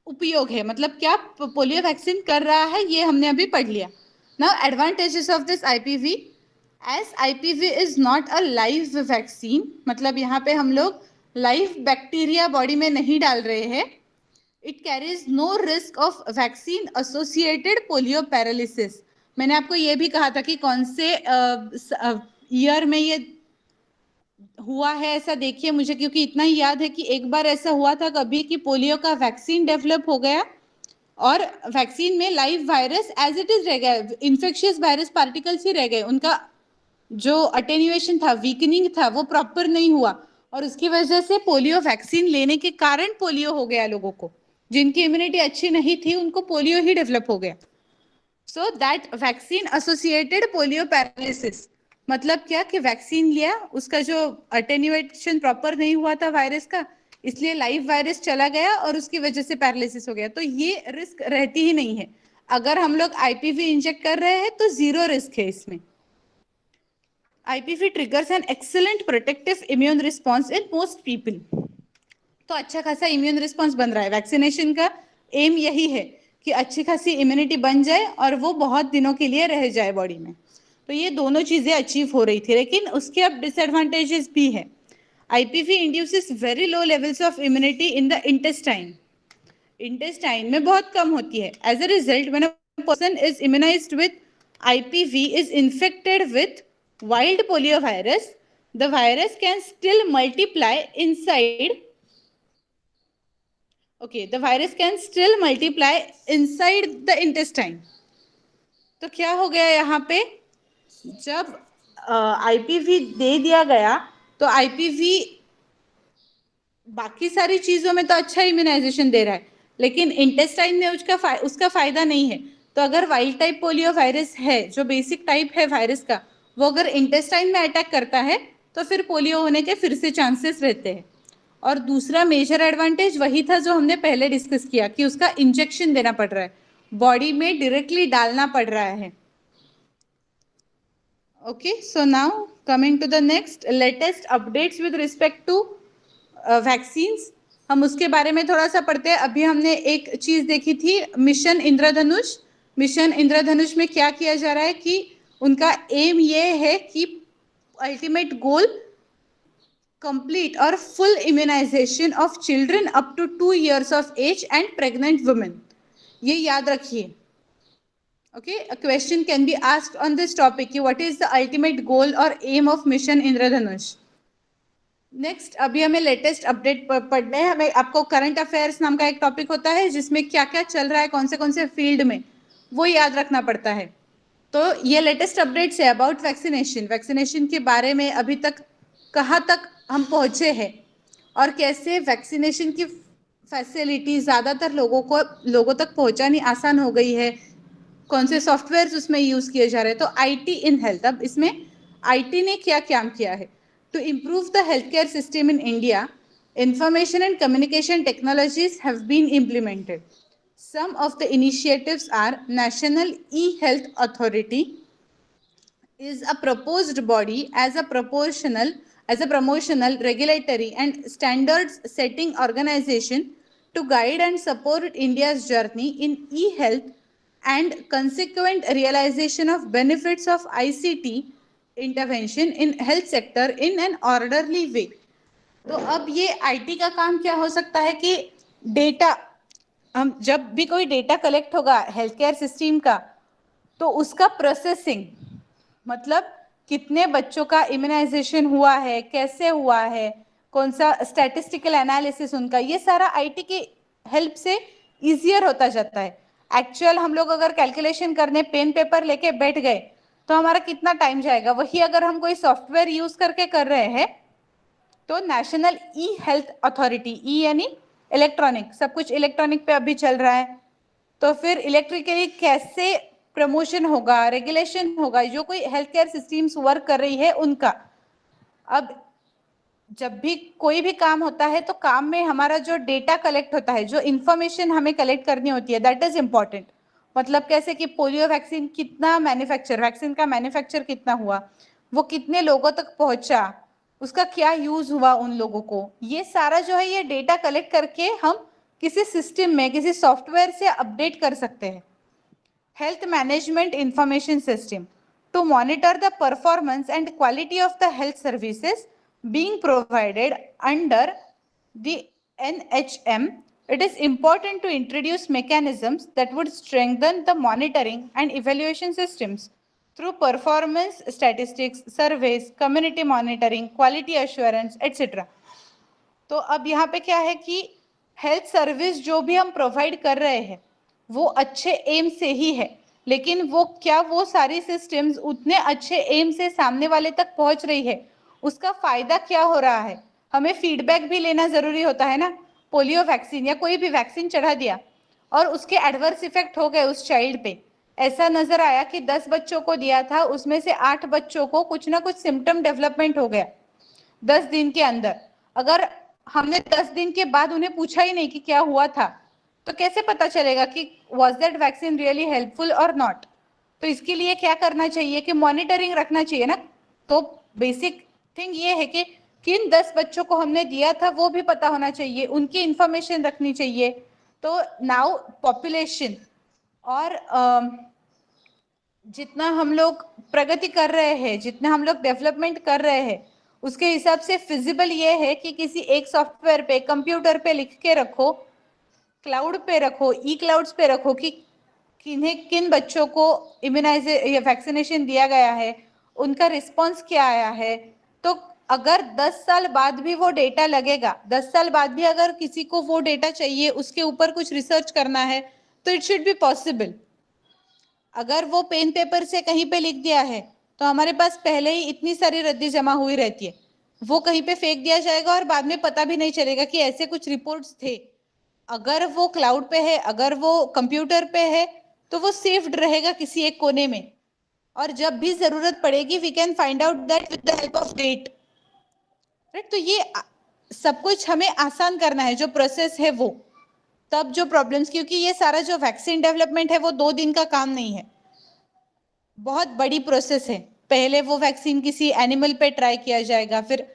A: उपयोग है, मतलब क्या पोलियो वैक्सीन कर रहा है ये हमने अभी पढ़ लिया। Now advantages of this IPV, as IPV is not a live vaccine, मतलब यहाँ पे हम लोग लाइव बैक्टीरिया बॉडी में नहीं डाल रहे हैं। It carries no risk of vaccine associated polio paralysis. मैंने आपको ये भी कहा था कि कौन से ईयर में ये हुआ है, ऐसा देखिए मुझे, क्योंकि इतना ही याद है कि एक बार ऐसा हुआ था कभी कि पोलियो का वैक्सीन डेवलप हो गया और वैक्सीन में live virus as it is रह गया, इन्फेक्शियस वायरस पार्टिकल्स ही रह गए, उनका जो अटेन्युएशन था, वीकनिंग था, वो प्रॉपर नहीं हुआ और उसकी वजह से पोलियो वैक्सीन लेने के कारण पोलियो हो गया। लोगों को जिनकी इम्यूनिटी अच्छी नहीं थी उनको पोलियो ही डेवलप हो गया। So that vaccine associated polio paralysis, मतलब क्या कि वैक्सीन लिया, उसका जो अटेन्युएशन प्रॉपर नहीं हुआ था वायरस का, इसलिए लाइव वायरस चला गया और उसकी वजह से पैरालिसिस हो गया। तो ये रिस्क रहती ही नहीं है। अगर हम लोग आईपीवी इंजेक्ट कर रहे हैं तो जीरो रिस्क है इसमें। IPV triggers an excellent protective immune response in most people. तो अच्छा खासा इम्यून रिस्पॉन्स बन रहा है। वैक्सीनेशन का एम यही है कि अच्छी खासी इम्यूनिटी बन जाए और वो बहुत दिनों के लिए रह जाए बॉडी में। तो ये दोनों चीजें अचीव हो रही थी, लेकिन उसके अब डिसएडवांटेजेस भी है। IPV induces very low levels of immunity in the intestine, intestine में बहुत कम होती है। As a result when a person is immunized with IPV is infected with wild poliovirus, the virus can still multiply inside. Okay, the virus can still multiply inside the intestine. तो क्या हो गया यहाँ पे, जब IPV दे दिया गया तो IPV बाकी सारी चीजों में तो अच्छा इम्यूनाइजेशन दे रहा है, लेकिन इंटेस्टाइन में उसका फायदा नहीं है। तो अगर वाइल्ड टाइप पोलियो वायरस है, जो बेसिक टाइप है वायरस का, वो अगर इंटेस्टाइन में अटैक करता है तो फिर पोलियो होने के फिर से चांसेस रहते हैं। और दूसरा मेजर एडवांटेज वही था जो हमने पहले डिस्कस किया कि उसका इंजेक्शन देना पड़ रहा है, बॉडी में डायरेक्टली डालना पड़ रहा है। Okay, so now coming to the next latest updates with respect to vaccines, हम उसके बारे में थोड़ा सा पढ़ते हैं। अभी हमने एक चीज देखी थी, मिशन इंद्रधनुष। मिशन इंद्रधनुष में क्या किया जा रहा है कि उनका एम ये है कि अल्टीमेट गोल कंप्लीट और full immunization of children up to 2 years of age and pregnant women. ये याद रखिए। Okay, a question can be asked on this topic, what is the ultimate goal or aim of mission Indradhanush. Next, अभी हमें latest update पढ़ने हैं। हमें आपको current affairs नाम का एक टॉपिक होता है जिसमें क्या क्या चल रहा है कौन से फील्ड में, वो याद रखना पड़ता है। तो ये लेटेस्ट अपडेट्स है अबाउट वैक्सीनेशन। वैक्सीनेशन के बारे में अभी तक कहाँ तक हम पहुँचे हैं और कैसे वैक्सीनेशन की फैसिलिटी ज़्यादातर लोगों तक पहुँचानी आसान हो गई है, कौन से सॉफ्टवेयर उसमें यूज़ किए जा रहे हैं। तो IT इन हेल्थ, अब इसमें IT ने क्या काम किया है। To improve the healthcare system in India, information and communication technologies have been implemented. Some of the initiatives are National E-Health Authority is a proposed body as a promotional, regulatory and standards setting organization to guide and support India's journey in e-health and consequent realization of benefits of ICT intervention in health sector in an orderly way. तो अब ये IT का काम क्या हो सकता है कि डेटा, हम जब भी कोई डेटा कलेक्ट होगा हेल्थ केयर सिस्टम का, तो उसका प्रोसेसिंग, मतलब कितने बच्चों का इम्यूनाइजेशन हुआ है, कैसे हुआ है, कौन सा स्टैटिस्टिकल एनालिसिस उनका, ये सारा आईटी की हेल्प से इजियर होता जाता है। एक्चुअल हम लोग अगर कैलकुलेशन करने पेन पेपर लेके बैठ गए तो हमारा कितना टाइम जाएगा। वही अगर हम कोई सॉफ्टवेयर यूज करके कर रहे हैं तो नेशनल ई हेल्थ अथॉरिटी, ई यानी इलेक्ट्रॉनिक, सब कुछ इलेक्ट्रॉनिक पे अभी चल रहा है, तो फिर इलेक्ट्रिकली कैसे प्रमोशन होगा, रेगुलेशन होगा, जो कोई हेल्थ केयर सिस्टम्स वर्क कर रही है उनका। अब जब भी कोई भी काम होता है तो काम में हमारा जो डेटा कलेक्ट होता है, जो इंफॉर्मेशन हमें कलेक्ट करनी होती है, दैट इज इंपॉर्टेंट। मतलब कैसे कि पोलियो वैक्सीन कितना मैन्युफैक्चर, वैक्सीन का मैन्युफैक्चर कितना हुआ, वो कितने लोगों तक पहुंचा, उसका क्या यूज हुआ उन लोगों को, ये सारा जो है ये डेटा कलेक्ट करके हम किसी सिस्टम में, किसी सॉफ्टवेयर से अपडेट कर सकते हैं। Health management information system to monitor the performance and quality of the health services being provided under the NHM. It is important to introduce mechanisms that would strengthen the monitoring and evaluation systems through performance statistics, surveys, community monitoring, quality assurance, etc. तो अब यहाँ पे क्या है कि health service जो भी हम प्रोवाइड कर रहे हैं वो अच्छे एम से ही है, लेकिन वो क्या वो सारी सिस्टम्स उतने अच्छे एम से सामने वाले तक पहुंच रही है, उसका फायदा क्या हो रहा है, हमें फीडबैक भी लेना जरूरी होता है ना। पोलियो वैक्सीन या कोई भी वैक्सीन चढ़ा दिया और उसके एडवर्स इफेक्ट हो गए उस चाइल्ड पे, ऐसा नजर आया कि 10 बच्चों को दिया था, उसमें से 8 बच्चों को कुछ ना कुछ सिम्टम डेवलपमेंट हो गया 10 दिन के अंदर। अगर हमने 10 दिन के बाद उन्हें पूछा ही नहीं कि क्या हुआ था, तो कैसे पता चलेगा कि was that vaccine really helpful और नॉट। तो इसके लिए क्या करना चाहिए कि मॉनिटरिंग रखना चाहिए ना। तो बेसिक थिंग ये है कि किन 10 बच्चों को हमने दिया था वो भी पता होना चाहिए, उनकी इंफॉर्मेशन रखनी चाहिए। तो नाउ पॉपुलेशन और जितना हम लोग प्रगति कर रहे हैं, जितना हम लोग डेवलपमेंट कर रहे हैं, उसके हिसाब से फिजिबल ये है कि किसी एक सॉफ्टवेयर पे, कंप्यूटर पे लिख के रखो, क्लाउड पे रखो, ई क्लाउड्स पे रखो कि किन्हें किन बच्चों को इम्यूनाइजे या वैक्सीनेशन दिया गया है, उनका रिस्पॉन्स क्या आया है। तो अगर 10 साल बाद भी वो डेटा लगेगा, 10 साल बाद भी अगर किसी को वो डेटा चाहिए, उसके ऊपर कुछ रिसर्च करना है, तो इट शुड बी पॉसिबल। अगर वो पेन पेपर से कहीं पे लिख दिया है तो हमारे पास पहले ही इतनी सारी रद्दी जमा हुई रहती है, वो कहीं पे फेंक दिया जाएगा और बाद में पता भी नहीं चलेगा कि ऐसे कुछ रिपोर्ट्स थे। अगर वो क्लाउड पे है, अगर वो कंप्यूटर पे है, तो वो सेव्ड रहेगा किसी एक कोने में, और जब भी जरूरत पड़ेगी we can find out that with the help of date, right. तो ये सब कुछ हमें आसान करना है, जो प्रोसेस है वो। तब जो प्रॉब्लम्स, क्योंकि ये सारा जो वैक्सीन डेवलपमेंट है वो 2 दिन का काम नहीं है, बहुत बड़ी प्रोसेस है। पहले वो वैक्सीन किसी एनिमल पे ट्राई किया जाएगा, फिर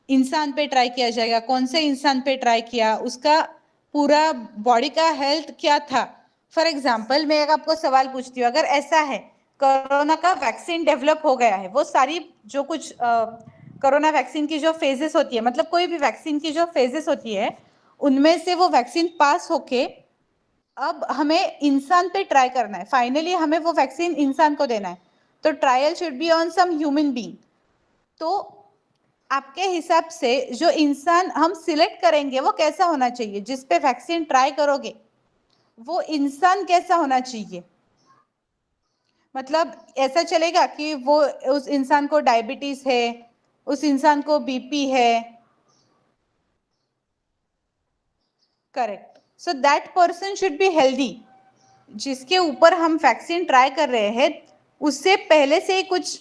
A: इंसान पे ट्राई किया जाएगा, कौन से इंसान पे ट्राई किया, उसका पूरा बॉडी का हेल्थ क्या था। फॉर एग्जाम्पल मैं एक आपको सवाल पूछती हूँ, अगर ऐसा है कोरोना का वैक्सीन डेवलप हो गया है, वो सारी जो कुछ कोरोना वैक्सीन की जो फेजेस होती है, मतलब कोई भी वैक्सीन की जो फेजेस होती है, उनमें से वो वैक्सीन पास होके अब हमें इंसान पे ट्राई करना है, फाइनली हमें वो वैक्सीन इंसान को देना है, तो trial should be on some human being. तो आपके हिसाब से जो इंसान हम सिलेक्ट करेंगे वो कैसा होना चाहिए, जिस पे वैक्सीन ट्राई करोगे वो इंसान कैसा होना चाहिए। मतलब ऐसा चलेगा कि वो उस इंसान को डायबिटीज है, उस इंसान को बीपी है, correct, so that person should be healthy. जिसके ऊपर हम वैक्सीन ट्राई कर रहे हैं उससे पहले से ही कुछ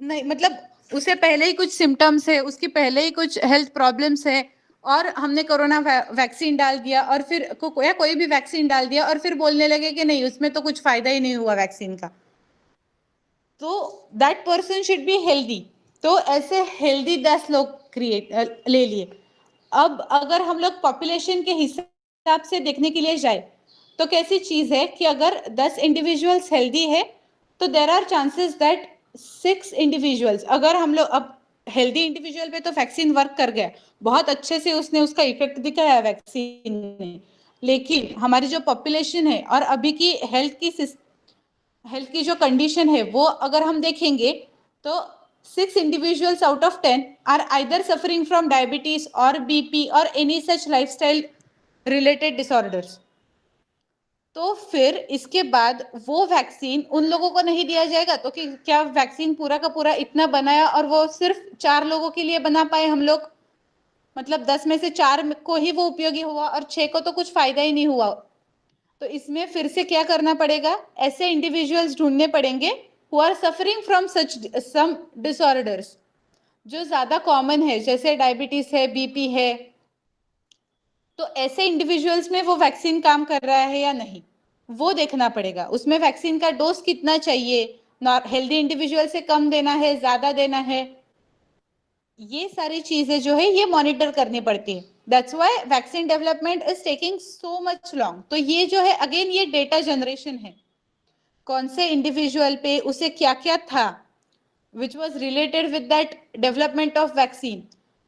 A: नहीं, मतलब उसे पहले ही कुछ सिम्टम्स है, उसकी पहले ही कुछ हेल्थ प्रॉब्लम्स है, और हमने कोरोना वैक्सीन डाल दिया और फिर या कोई भी वैक्सीन डाल दिया और फिर बोलने लगे कि नहीं उसमें तो कुछ फायदा ही नहीं हुआ वैक्सीन का, तो that person should be healthy. तो ऐसे हेल्दी 10 लोग क्रिएट ले लिए। अब अगर हम लोग पॉपुलेशन के हिसाब से देखने के लिए जाए तो कैसी चीज है कि अगर 10 इंडिविजुअल्स हेल्दी है तो there are chances that 6 individuals, अगर हम लोग अब हेल्दी इंडिविजुअल पे तो वैक्सीन वर्क कर गया बहुत अच्छे से, उसने उसका इफेक्ट दिखाया वैक्सीन ने, लेकिन हमारी जो पॉपुलेशन है और अभी की हेल्थ की जो कंडीशन है वो अगर हम देखेंगे तो 6 individuals out of 10 are either suffering from diabetes or BP or any such lifestyle related disorders. तो फिर इसके बाद वो वैक्सीन उन लोगों को नहीं दिया जाएगा, तो कि क्या वैक्सीन पूरा का पूरा इतना बनाया और वो सिर्फ 4 लोगों के लिए बना पाए हम लोग, मतलब 10 में से 4 को ही वो उपयोगी हुआ और 6 को तो कुछ फायदा ही नहीं हुआ। तो इसमें फिर से क्या करना पड़ेगा, ऐसे इंडिविजुअल्स ढूंढने पड़ेंगे who are suffering from such some disorders जो ज्यादा कॉमन है, जैसे डायबिटीज है, बीपी है। तो ऐसे इंडिविजुअल्स में वो वैक्सीन काम कर रहा है या नहीं, वो देखना पड़ेगा। उसमें वैक्सीन का डोज कितना चाहिए, हेल्दी इंडिविजुअल से कम देना है, ज्यादा देना है, ये सारी चीजें जो है ये मॉनिटर करनी पड़ती है। That's why vaccine development is taking so much long. तो ये जो है अगेन ये डेटा जनरेशन है, कौन से इंडिविजुअल पे उसे क्या क्या था which was related with that development of vaccine,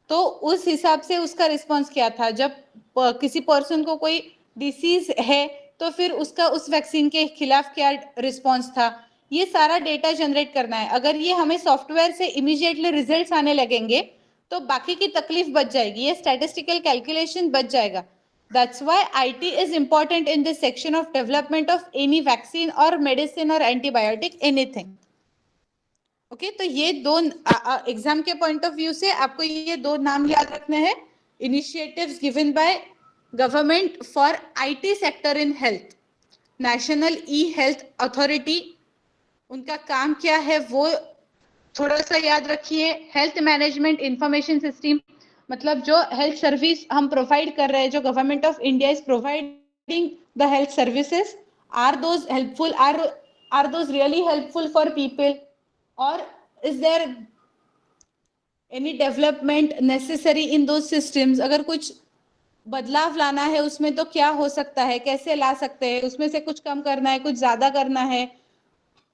A: तो उस हिसाब से उसका रिस्पॉन्स क्या था। जब किसी पर्सन को कोई डिसीज है तो फिर उसका उस वैक्सीन के खिलाफ क्या रिस्पॉन्स था, ये सारा डेटा जनरेट करना है। अगर ये हमें सॉफ्टवेयर से इमीडिएटली रिजल्ट्स आने लगेंगे तो बाकी की तकलीफ बच जाएगी, ये स्टैटिस्टिकल कैलकुलेशन बच जाएगा। That's why IT is important in this section of development of any vaccine or medicine or antibiotic anything. Okay तो ये दो एग्जाम के पॉइंट ऑफ व्यू से आपको ये दो नाम याद रखने हैं, initiatives given by government for IT sector in health. National e health authority, उनका काम क्या है वो थोड़ा सा याद रखिए। हेल्थ मैनेजमेंट इंफॉर्मेशन सिस्टम, मतलब जो हेल्थ सर्विस हम प्रोवाइड कर रहे हैं, जो government of India is providing the health services, are those helpful, are those really helpful for people, और is there any development necessary in those systems. अगर कुछ बदलाव लाना है उसमें तो क्या हो सकता है, कैसे ला सकते हैं, उसमें से कुछ कम करना है, कुछ ज्यादा करना है,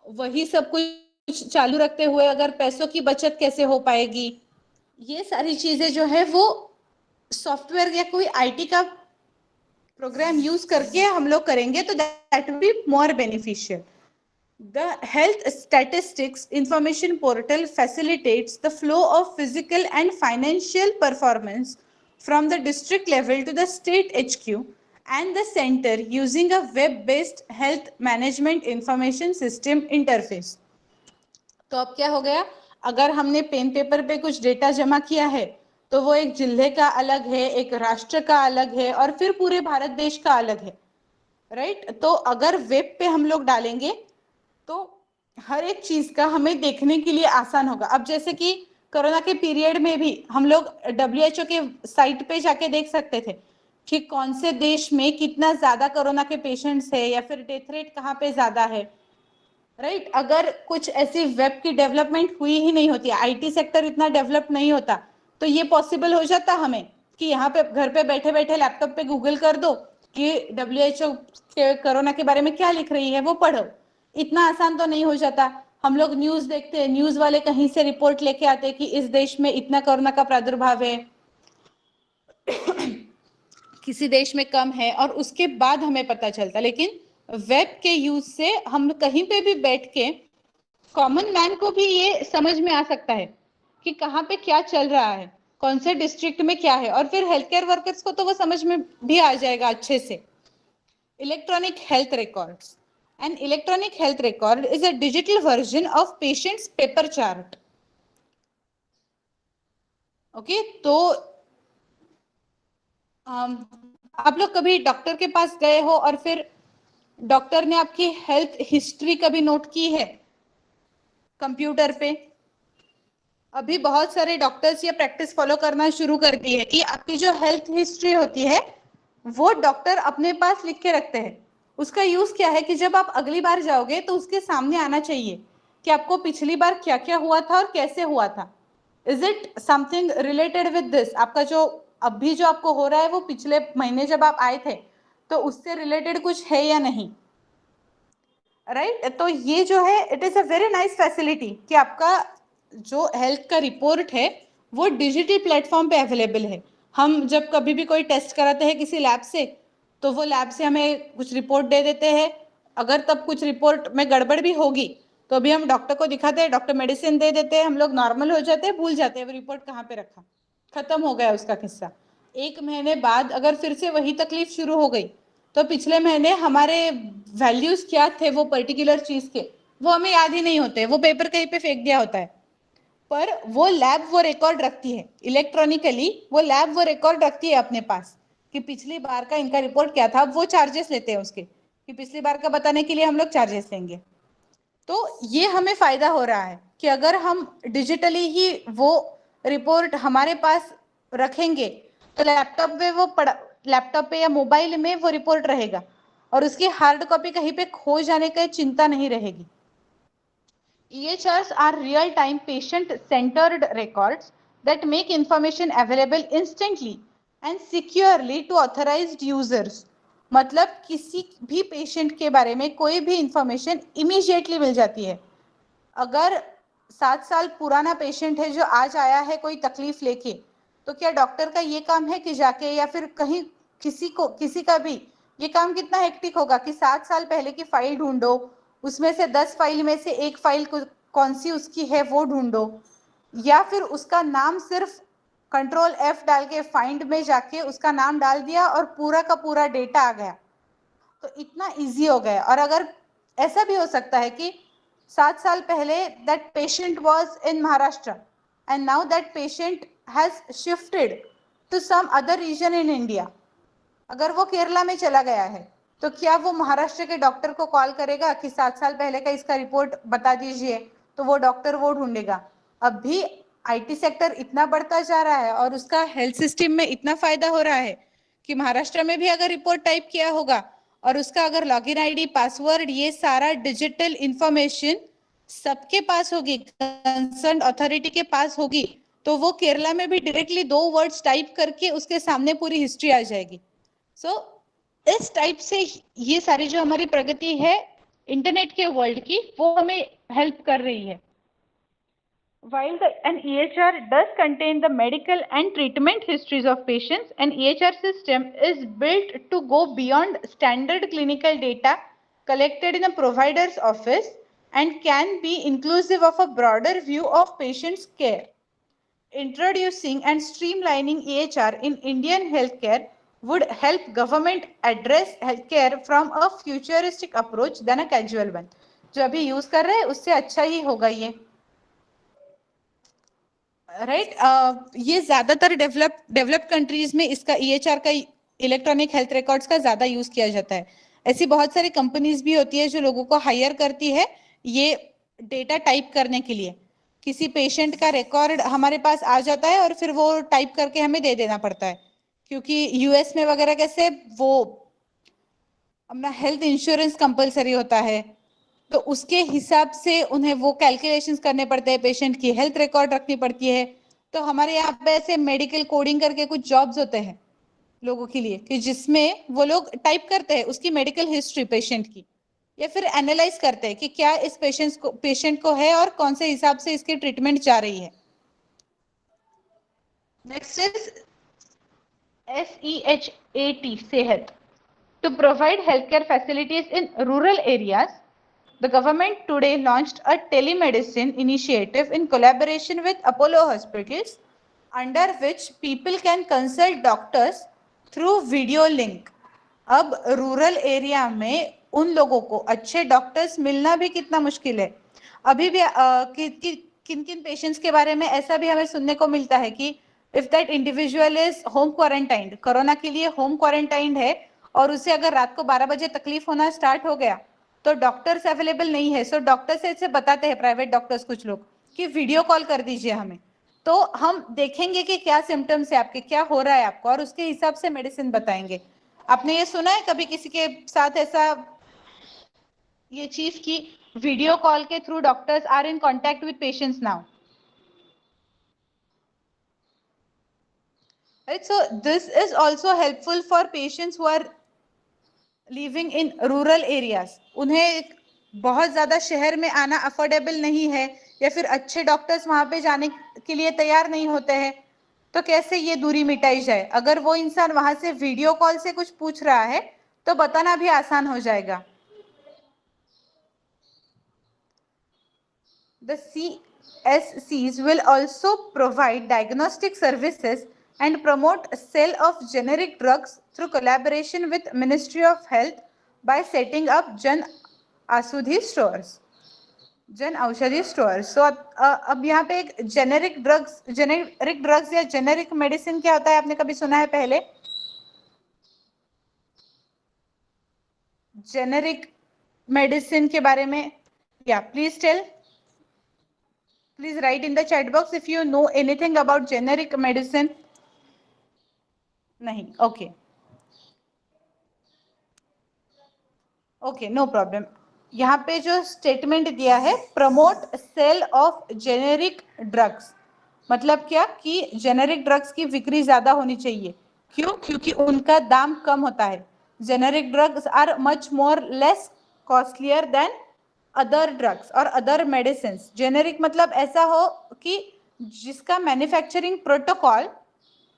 A: वही सब कुछ चालू रखते हुए अगर पैसों की बचत कैसे हो पाएगी, ये सारी चीजें जो है वो सॉफ्टवेयर या कोई आईटी का प्रोग्राम यूज करके हम लोग करेंगे तो that will be more beneficial. The Health Statistics Information Portal facilitates the flow of physical and financial performance from the district level to the state HQ and the center using a web-based health management information system interface. तो अब क्या हो गया, अगर हमने pen paper पे कुछ data जमा किया है तो वो एक जिले का अलग है, एक राष्ट्र का अलग है और फिर पूरे भारत देश का अलग है, राइट। तो अगर वेब पे हम लोग डालेंगे तो हर एक चीज का हमें देखने के लिए आसान होगा। अब जैसे कि कोरोना के पीरियड में भी हम लोग WHO के साइट पे जाके देख सकते थे कि कौन से देश में कितना ज्यादा कोरोना के पेशेंट्स है या फिर डेथ रेट कहाँ पे ज्यादा है, राइट। अगर कुछ ऐसी वेब की डेवलपमेंट हुई ही नहीं होती, आईटी सेक्टर इतना डेवलप नहीं होता, तो ये पॉसिबल हो जाता हमें कि यहाँ पे घर पे बैठे बैठे लैपटॉप पे गूगल कर दो कि WHO के कोरोना के बारे में क्या लिख रही है वो पढ़ो। इतना आसान तो नहीं हो जाता। हम लोग न्यूज देखते हैं, न्यूज वाले कहीं से रिपोर्ट लेके आते हैं कि इस देश में इतना कोरोना का प्रादुर्भाव है किसी देश में कम है, और उसके बाद हमें पता चलता। लेकिन वेब के यूज से हम कहीं पे भी बैठ के कॉमन मैन को भी ये समझ में आ सकता है कि कहाँ पे क्या चल रहा है, कौन से डिस्ट्रिक्ट में क्या है, और फिर हेल्थ केयर वर्कर्स को तो वो समझ में भी आ जाएगा अच्छे से। Electronic health records, an electronic health record is a digital version of patient's paper chart. Okay तो आप लोग कभी डॉक्टर के पास गए हो और फिर डॉक्टर ने आपकी हेल्थ हिस्ट्री कभी नोट की है कंप्यूटर पे? अभी बहुत सारे डॉक्टर्स ये प्रैक्टिस फॉलो करना शुरू कर दी है कि आपकी जो हेल्थ हिस्ट्री होती है वो डॉक्टर अपने पास लिख के रखते हैं। उसका यूज क्या है कि जब आप अगली बार जाओगे तो उसके सामने आना चाहिए कि आपको पिछली बार क्या क्या हुआ था और कैसे हुआ था। Is it something related with this? आपका जो अभी जो आपको हो रहा है वो पिछले महीने जब आप आए थे तो उससे रिलेटेड कुछ है या नहीं, राइट। तो ये जो है it is a very nice facility कि आपका जो हेल्थ का रिपोर्ट है वो डिजिटल प्लेटफॉर्म पे अवेलेबल है। हम जब कभी भी कोई टेस्ट कराते हैं किसी लैब से तो वो लैब से हमें कुछ रिपोर्ट दे देते हैं, अगर तब कुछ रिपोर्ट में गड़बड़ भी होगी तो अभी हम डॉक्टर को दिखाते हैं, डॉक्टर मेडिसिन दे देते हैं, हम लोग नॉर्मल हो जाते हैं, भूल जाते हैं वो रिपोर्ट कहाँ पे रखा, खत्म हो गया उसका किस्सा। 1 महीने बाद अगर फिर से वही तकलीफ शुरू हो गई तो पिछले महीने हमारे वैल्यूज क्या थे वो पर्टिकुलर चीज के, वो हमें याद ही नहीं होते, वो पेपर कहीं पे फेंक दिया होता है। पर वो लैब वो रिकॉर्ड रखती है इलेक्ट्रॉनिकली, वो लैब वो रिकॉर्ड रखती है अपने पास कि पिछली बार का इनका रिपोर्ट क्या था। वो चार्जेस लेते हैं उसके कि पिछली बार का बताने के लिए हम लोग चार्जेस लेंगे। तो ये हमें फायदा हो रहा है कि अगर हम डिजिटली ही वो रिपोर्ट हमारे पास रखेंगे तो लैपटॉप पे वो पड़ा, लैपटॉप पे या मोबाइल में वो रिपोर्ट रहेगा और उसकी हार्ड कॉपी कहीं पे खो जाने की चिंता नहीं रहेगी। EHRs are real-time patient-centered records that make information available instantly and securely to authorized users. मतलब किसी भी पेशेंट के बारे में कोई भी इंफॉर्मेशन इमीडिएटली मिल जाती है। अगर 7 साल पुराना पेशेंट है जो आज आया है कोई तकलीफ लेके, तो क्या डॉक्टर का ये काम है कि जाके या फिर कहीं किसी का भी ये काम कितना हेक्टिक होगा कि 7 साल पहले की फाइल ढूंढो, उसमें से 10 फाइल में से एक फाइल कौन सी उसकी है वो ढूंढो, या फिर उसका नाम सिर्फ Ctrl+F डाल के फाइंड में जाके उसका नाम डाल दिया और पूरा का पूरा डेटा आ गया। तो इतना इजी हो गया। और अगर ऐसा भी हो सकता है कि 7 साल पहले that patient was in Maharashtra and now that patient has shifted to some other region in India, अगर वो केरला में चला गया है तो क्या वो महाराष्ट्र के डॉक्टर को कॉल करेगा कि 7 साल पहले का इसका रिपोर्ट बता दीजिए, तो वो डॉक्टर वो ढूंढेगा। अब भी IT सेक्टर इतना बढ़ता जा रहा है और उसका हेल्थ सिस्टम में इतना फायदा हो रहा है कि महाराष्ट्र में भी अगर रिपोर्ट टाइप किया होगा और उसका अगर लॉगिन ID पासवर्ड ये सारा डिजिटल इंफॉर्मेशन सबके पास होगी, कंसर्न अथॉरिटी के पास होगी, तो वो केरला में भी डायरेक्टली 2 वर्ड्स टाइप करके उसके सामने पूरी हिस्ट्री आ जाएगी। सो इस टाइप से ये सारी जो हमारी प्रगति है इंटरनेट के वर्ल्ड की वो हमें हेल्प कर रही है। While an EHR does contain the medical and treatment histories of patients, an EHR system is built to go beyond standard clinical data collected in a provider's office and can be inclusive of a broader view of patient's care. Introducing and streamlining EHR in Indian healthcare would help government address healthcare from a futuristic approach than a casual one. जो अभी use कर रहे हैं उससे अच्छा ही होगा ये, right ये ज्यादातर डेवलप्ड कंट्रीज में इसका EHR का इलेक्ट्रॉनिक हेल्थ रिकॉर्ड्स का ज्यादा यूज किया जाता है। ऐसी बहुत सारी कंपनीज भी होती है जो लोगों को हायर करती है ये डेटा टाइप करने के लिए। किसी पेशेंट का रिकॉर्ड हमारे पास आ जाता है और फिर वो टाइप करके हमें दे देना पड़ता है, क्योंकि US में वगैरह कैसे वो अपना हेल्थ इंश्योरेंस कंपलसरी होता है, तो उसके हिसाब से उन्हें वो कैलकुलेशंस करने पड़ते हैं, पेशेंट की हेल्थ रिकॉर्ड रखनी पड़ती है। तो हमारे यहाँ पे ऐसे मेडिकल कोडिंग करके कुछ जॉब्स होते हैं लोगों के लिए कि जिसमें वो लोग टाइप करते हैं उसकी मेडिकल हिस्ट्री पेशेंट की, या फिर एनालाइज करते हैं कि क्या इस पेशेंट को है और कौन से हिसाब से इसकी ट्रीटमेंट जा रही है। नेक्स्ट इज SEHAT, सेहत। To provide healthcare facilities in rural areas, the government today launched a telemedicine initiative in collaboration with Apollo Hospitals, under which people can consult doctors through video link. अब rural area में उन लोगों को अच्छे doctors मिलना भी कितना मुश्किल है। अभी भी किन किन पेशेंट्स के बारे में ऐसा भी हमें सुनने को मिलता है कि if that individual is home quarantined, corona के लिए होम क्वारंटाइंड है और उसे अगर रात को 12 बजे तकलीफ होना स्टार्ट हो गया तो डॉक्टर्स अवेलेबल नहीं है। सो डॉक्टर्स ऐसे बताते हैं, प्राइवेट डॉक्टर्स कुछ लोग, कि वीडियो कॉल कर दीजिए हमें, तो हम देखेंगे कि क्या सिम्टम्स है आपके, क्या हो रहा है आपको, और उसके हिसाब से मेडिसिन बताएंगे। आपने ये सुना है कभी किसी के साथ ऐसा ये चीज की वीडियो कॉल के through doctors are in contact with patients now, right? So this is also helpful for patients who are living in rural areas. उन्हें बहुत ज्यादा शहर में आना अफोर्डेबल नहीं है या फिर अच्छे डॉक्टर्स वहां पे जाने के लिए तैयार नहीं होते हैं, तो कैसे ये दूरी मिटाई जाए? अगर वो इंसान वहां से वीडियो कॉल से कुछ पूछ रहा है तो बताना भी आसान हो जाएगा। The CSCs will also provide diagnostic services and promote sale of generic drugs through collaboration with Ministry of Health by setting up Jan Aushadhi stores. Jan Aushadhi store. सो अब यहाँ पे एक जेनेरिक ड्रग्स या जेनेरिक मेडिसिन क्या होता है, आपने कभी सुना है पहले? जेनेरिक मेडिसिन के बारे में या please tell, please write in the chat box if you know anything about generic medicine. नहीं, ओके ओके, नो प्रॉब्लम. यहाँ पे जो स्टेटमेंट दिया है, promote sale of generic drugs, मतलब क्या कि जेनेरिक ड्रग्स की बिक्री ज्यादा होनी चाहिए. क्यों? क्योंकि उनका दाम कम होता है. Generic drugs are much more less costlier than other drugs और अदर मेडिसिन. जेनेरिक मतलब ऐसा हो कि जिसका मैन्युफैक्चरिंग प्रोटोकॉल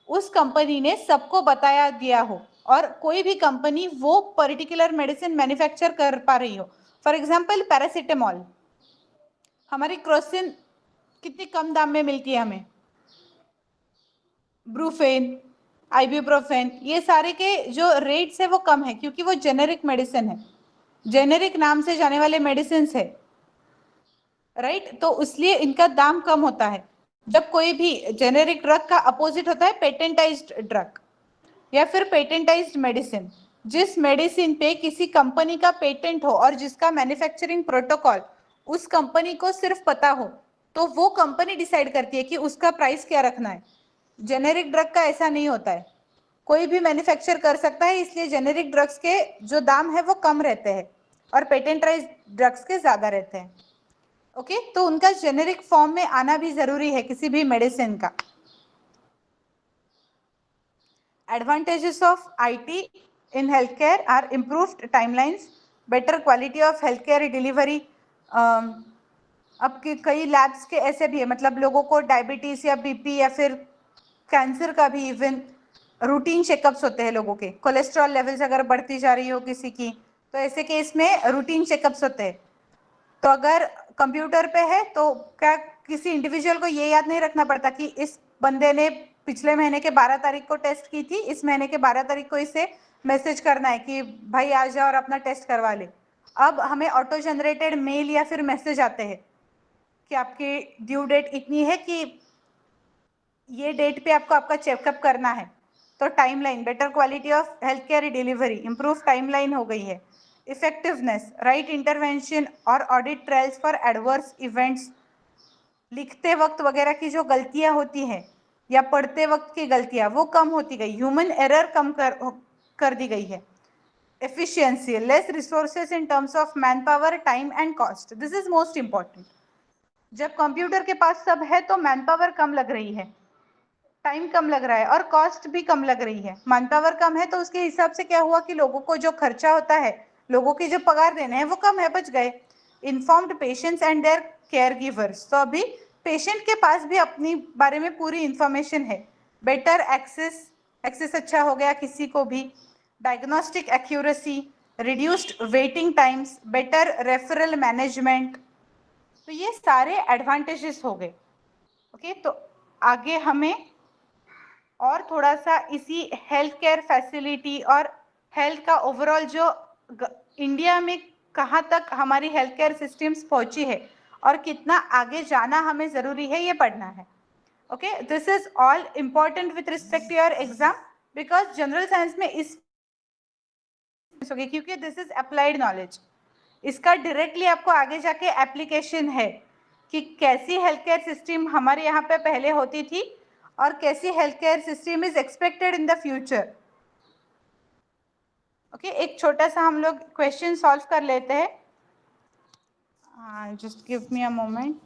A: उस कंपनी ने सबको बताया दिया हो और कोई भी कंपनी वो पर्टिकुलर मेडिसिन मैन्युफैक्चर कर पा रही हो. फॉर एग्जांपल पैरासिटामोल, हमारी क्रोसिन कितनी कम दाम में मिलती है हमें. ब्रूफेन, आइबुप्रोफेन, ये सारे के जो रेट्स है वो कम है क्योंकि वो जेनेरिक मेडिसिन है, जेनेरिक नाम से जाने वाले मेडिसिन है, राइट. तो इसलिए इनका दाम कम होता है. जब कोई भी जेनेरिक ड्रग का अपोजिट होता है पेटेंटाइज्ड ड्रग या फिर पेटेंटाइज्ड मेडिसिन. जिस मेडिसिन पे किसी कंपनी का पेटेंट हो और जिसका मैन्युफैक्चरिंग प्रोटोकॉल उस कंपनी को सिर्फ पता हो, तो वो कंपनी डिसाइड करती है कि उसका प्राइस क्या रखना है. जेनेरिक ड्रग का ऐसा नहीं होता है, कोई भी मैन्युफैक्चर कर सकता है, इसलिए जेनेरिक ड्रग्स के जो दाम है वो कम रहते हैं और पेटेंटाइज्ड ड्रग्स के ज्यादा रहते हैं. ओके, तो उनका जेनेरिक फॉर्म में आना भी जरूरी है किसी भी मेडिसिन का. Advantages of IT in healthcare are improved timelines, better quality of healthcare delivery. अब के कई लैब्स के ऐसे भी है, मतलब लोगों को डायबिटीज या बीपी या फिर कैंसर का भी इवन रूटीन चेकअप्स होते हैं लोगों के. कोलेस्ट्रॉल लेवल्स अगर बढ़ती जा रही हो किसी की, तो ऐसे केस में रूटीन चेकअप्स होते हैं. तो अगर कंप्यूटर पे है तो क्या किसी इंडिविजुअल को ये याद नहीं रखना पड़ता कि इस बंदे ने पिछले महीने के 12 तारीख को टेस्ट की थी, इस महीने के 12 तारीख को इसे मैसेज करना है कि भाई आ जा और अपना टेस्ट करवा ले. अब हमें ऑटो जनरेटेड मेल या फिर मैसेज आते हैं कि आपकी ड्यू डेट इतनी है कि ये डेट पे आपको आपका चेकअप करना है. तो timeline, better quality of health care delivery, improve timeline हो गई है. इफेक्टिवनेस, राइट इंटरवेंशन और audit trials for adverse events. लिखते वक्त वगैरह की जो गलतियां होती हैं या पढ़ते वक्त की गलतियां वो कम होती गई, ह्यूमन एरर कम कर दी गई है. Efficiency, less resources in terms of man power, time and cost. This is most important. जब कंप्यूटर के पास सब है तो मैन पावर कम लग रही है, टाइम कम लग रहा है और कॉस्ट भी कम लग रही है. मैन पावर कम है तो उसके हिसाब से क्या हुआ कि लोगों को जो खर्चा होता है, लोगों की जो पगार देने हैं वो कम है, बच गए. Informed patients and their care givers, तो अभी पेशेंट के पास भी अपनी बारे में पूरी इंफॉर्मेशन है. बेटर एक्सेस, एक्सेस अच्छा हो गया किसी को भी. Diagnostic accuracy, reduced waiting times, better referral management. तो ये सारे एडवांटेजेस हो गए. ओके, तो आगे हमें और थोड़ा सा इसी हेल्थ केयर फैसिलिटी और हेल्थ का ओवरऑल जो इंडिया में कहाँ तक हमारी हेल्थ केयर सिस्टम्स पहुंची है और कितना आगे जाना हमें ज़रूरी है ये पढ़ना है. Okay, this is all important with respect to your exam, because general science में इस क्योंकि दिस इज अप्लाइड नॉलेज, इसका डायरेक्टली आपको आगे जाके एप्लीकेशन है कि कैसी हेल्थ केयर सिस्टम हमारे यहाँ पे पहले होती थी और कैसी health care system is expected in the future. Okay, एक छोटा सा हम लोग क्वेश्चन सॉल्व कर लेते हैं. Just give me a moment.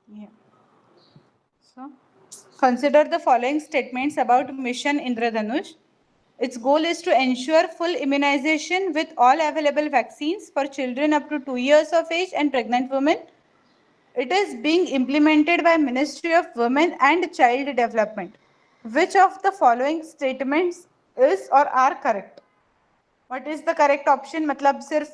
A: Yeah. So Consider the following statements about Mission Indradhanush. Its goal is to ensure full immunization with all available vaccines for children up to 2 years of age and pregnant women. It is being implemented by Ministry of Women and Child Development. Which of the following statements is or are correct? What is the correct option? मतलब सिर्फ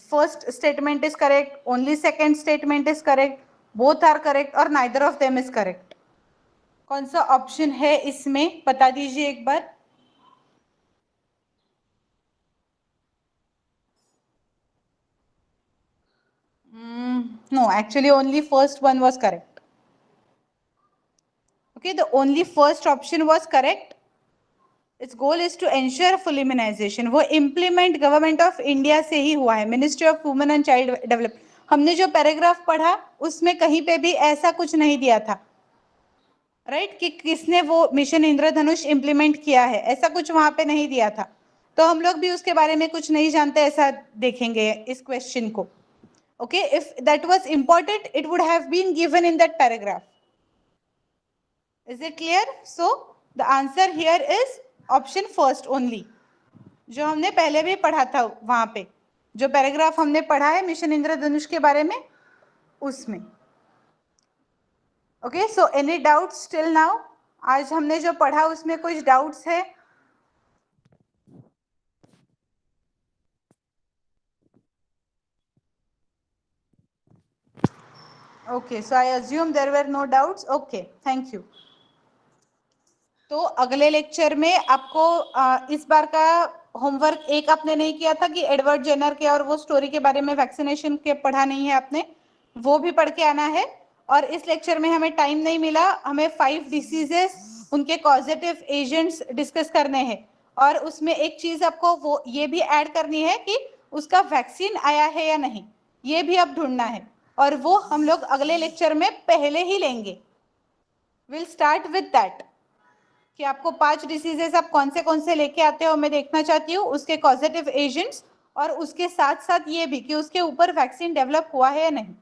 A: first statement is correct, only second statement is correct, both are correct और neither of them is correct. कौन सा option है इसमें बता दीजिए एक बार. No, actually only first one was correct. Okay, the only first option was correct. Its goal is to ensure full immunization. वो implement government of India से ही हुआ है, ministry of women and child development. हमने जो paragraph पढ़ा उसमें कहीं पे भी ऐसा कुछ नहीं दिया था, राइट, कि किसने वो मिशन इंद्रधनुष इंप्लीमेंट किया है, ऐसा कुछ वहां पे नहीं दिया था. तो हम लोग भी उसके बारे में कुछ नहीं जानते, ऐसा देखेंगे इस क्वेश्चन को. Okay, if that was important, it would have been given in that paragraph. Is it clear? So the answer here is option first only. जो हमने पहले भी पढ़ा था वहां पे, जो पैराग्राफ हमने पढ़ा है मिशन इंद्रधनुष के बारे में उसमें. Okay, so any doubts till now? आज हमने जो पढ़ा उसमें कुछ डाउट्स है? Okay, so I assume there were no doubts. Okay, thank you. तो अगले लेक्चर में आपको इस बार का होमवर्क एक आपने नहीं किया था कि एडवर्ड जेनर के और वो स्टोरी के बारे में वैक्सीनेशन के पढ़ा नहीं है आपने, वो भी पढ़ के आना है. और इस लेक्चर में हमें टाइम नहीं मिला, हमें 5 डिसीजेस उनके कॉजेटिव एजेंट्स डिस्कस करने हैं. और उसमें एक चीज आपको वो ये भी ऐड करनी है कि उसका वैक्सीन आया है या नहीं, ये भी आप ढूंढना है. और वो हम लोग अगले लेक्चर में पहले ही लेंगे. विल स्टार्ट विद दैट कि आपको 5 डिसीजेस आप कौन से लेके आते हो मैं देखना चाहती हूँ, उसके कॉजेटिव एजेंट्स, और उसके साथ साथ ये भी कि उसके ऊपर वैक्सीन डेवलप हुआ है या नहीं.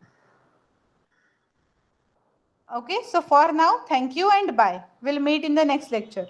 A: Okay, so for now thank you and bye. Will meet in the next lecture.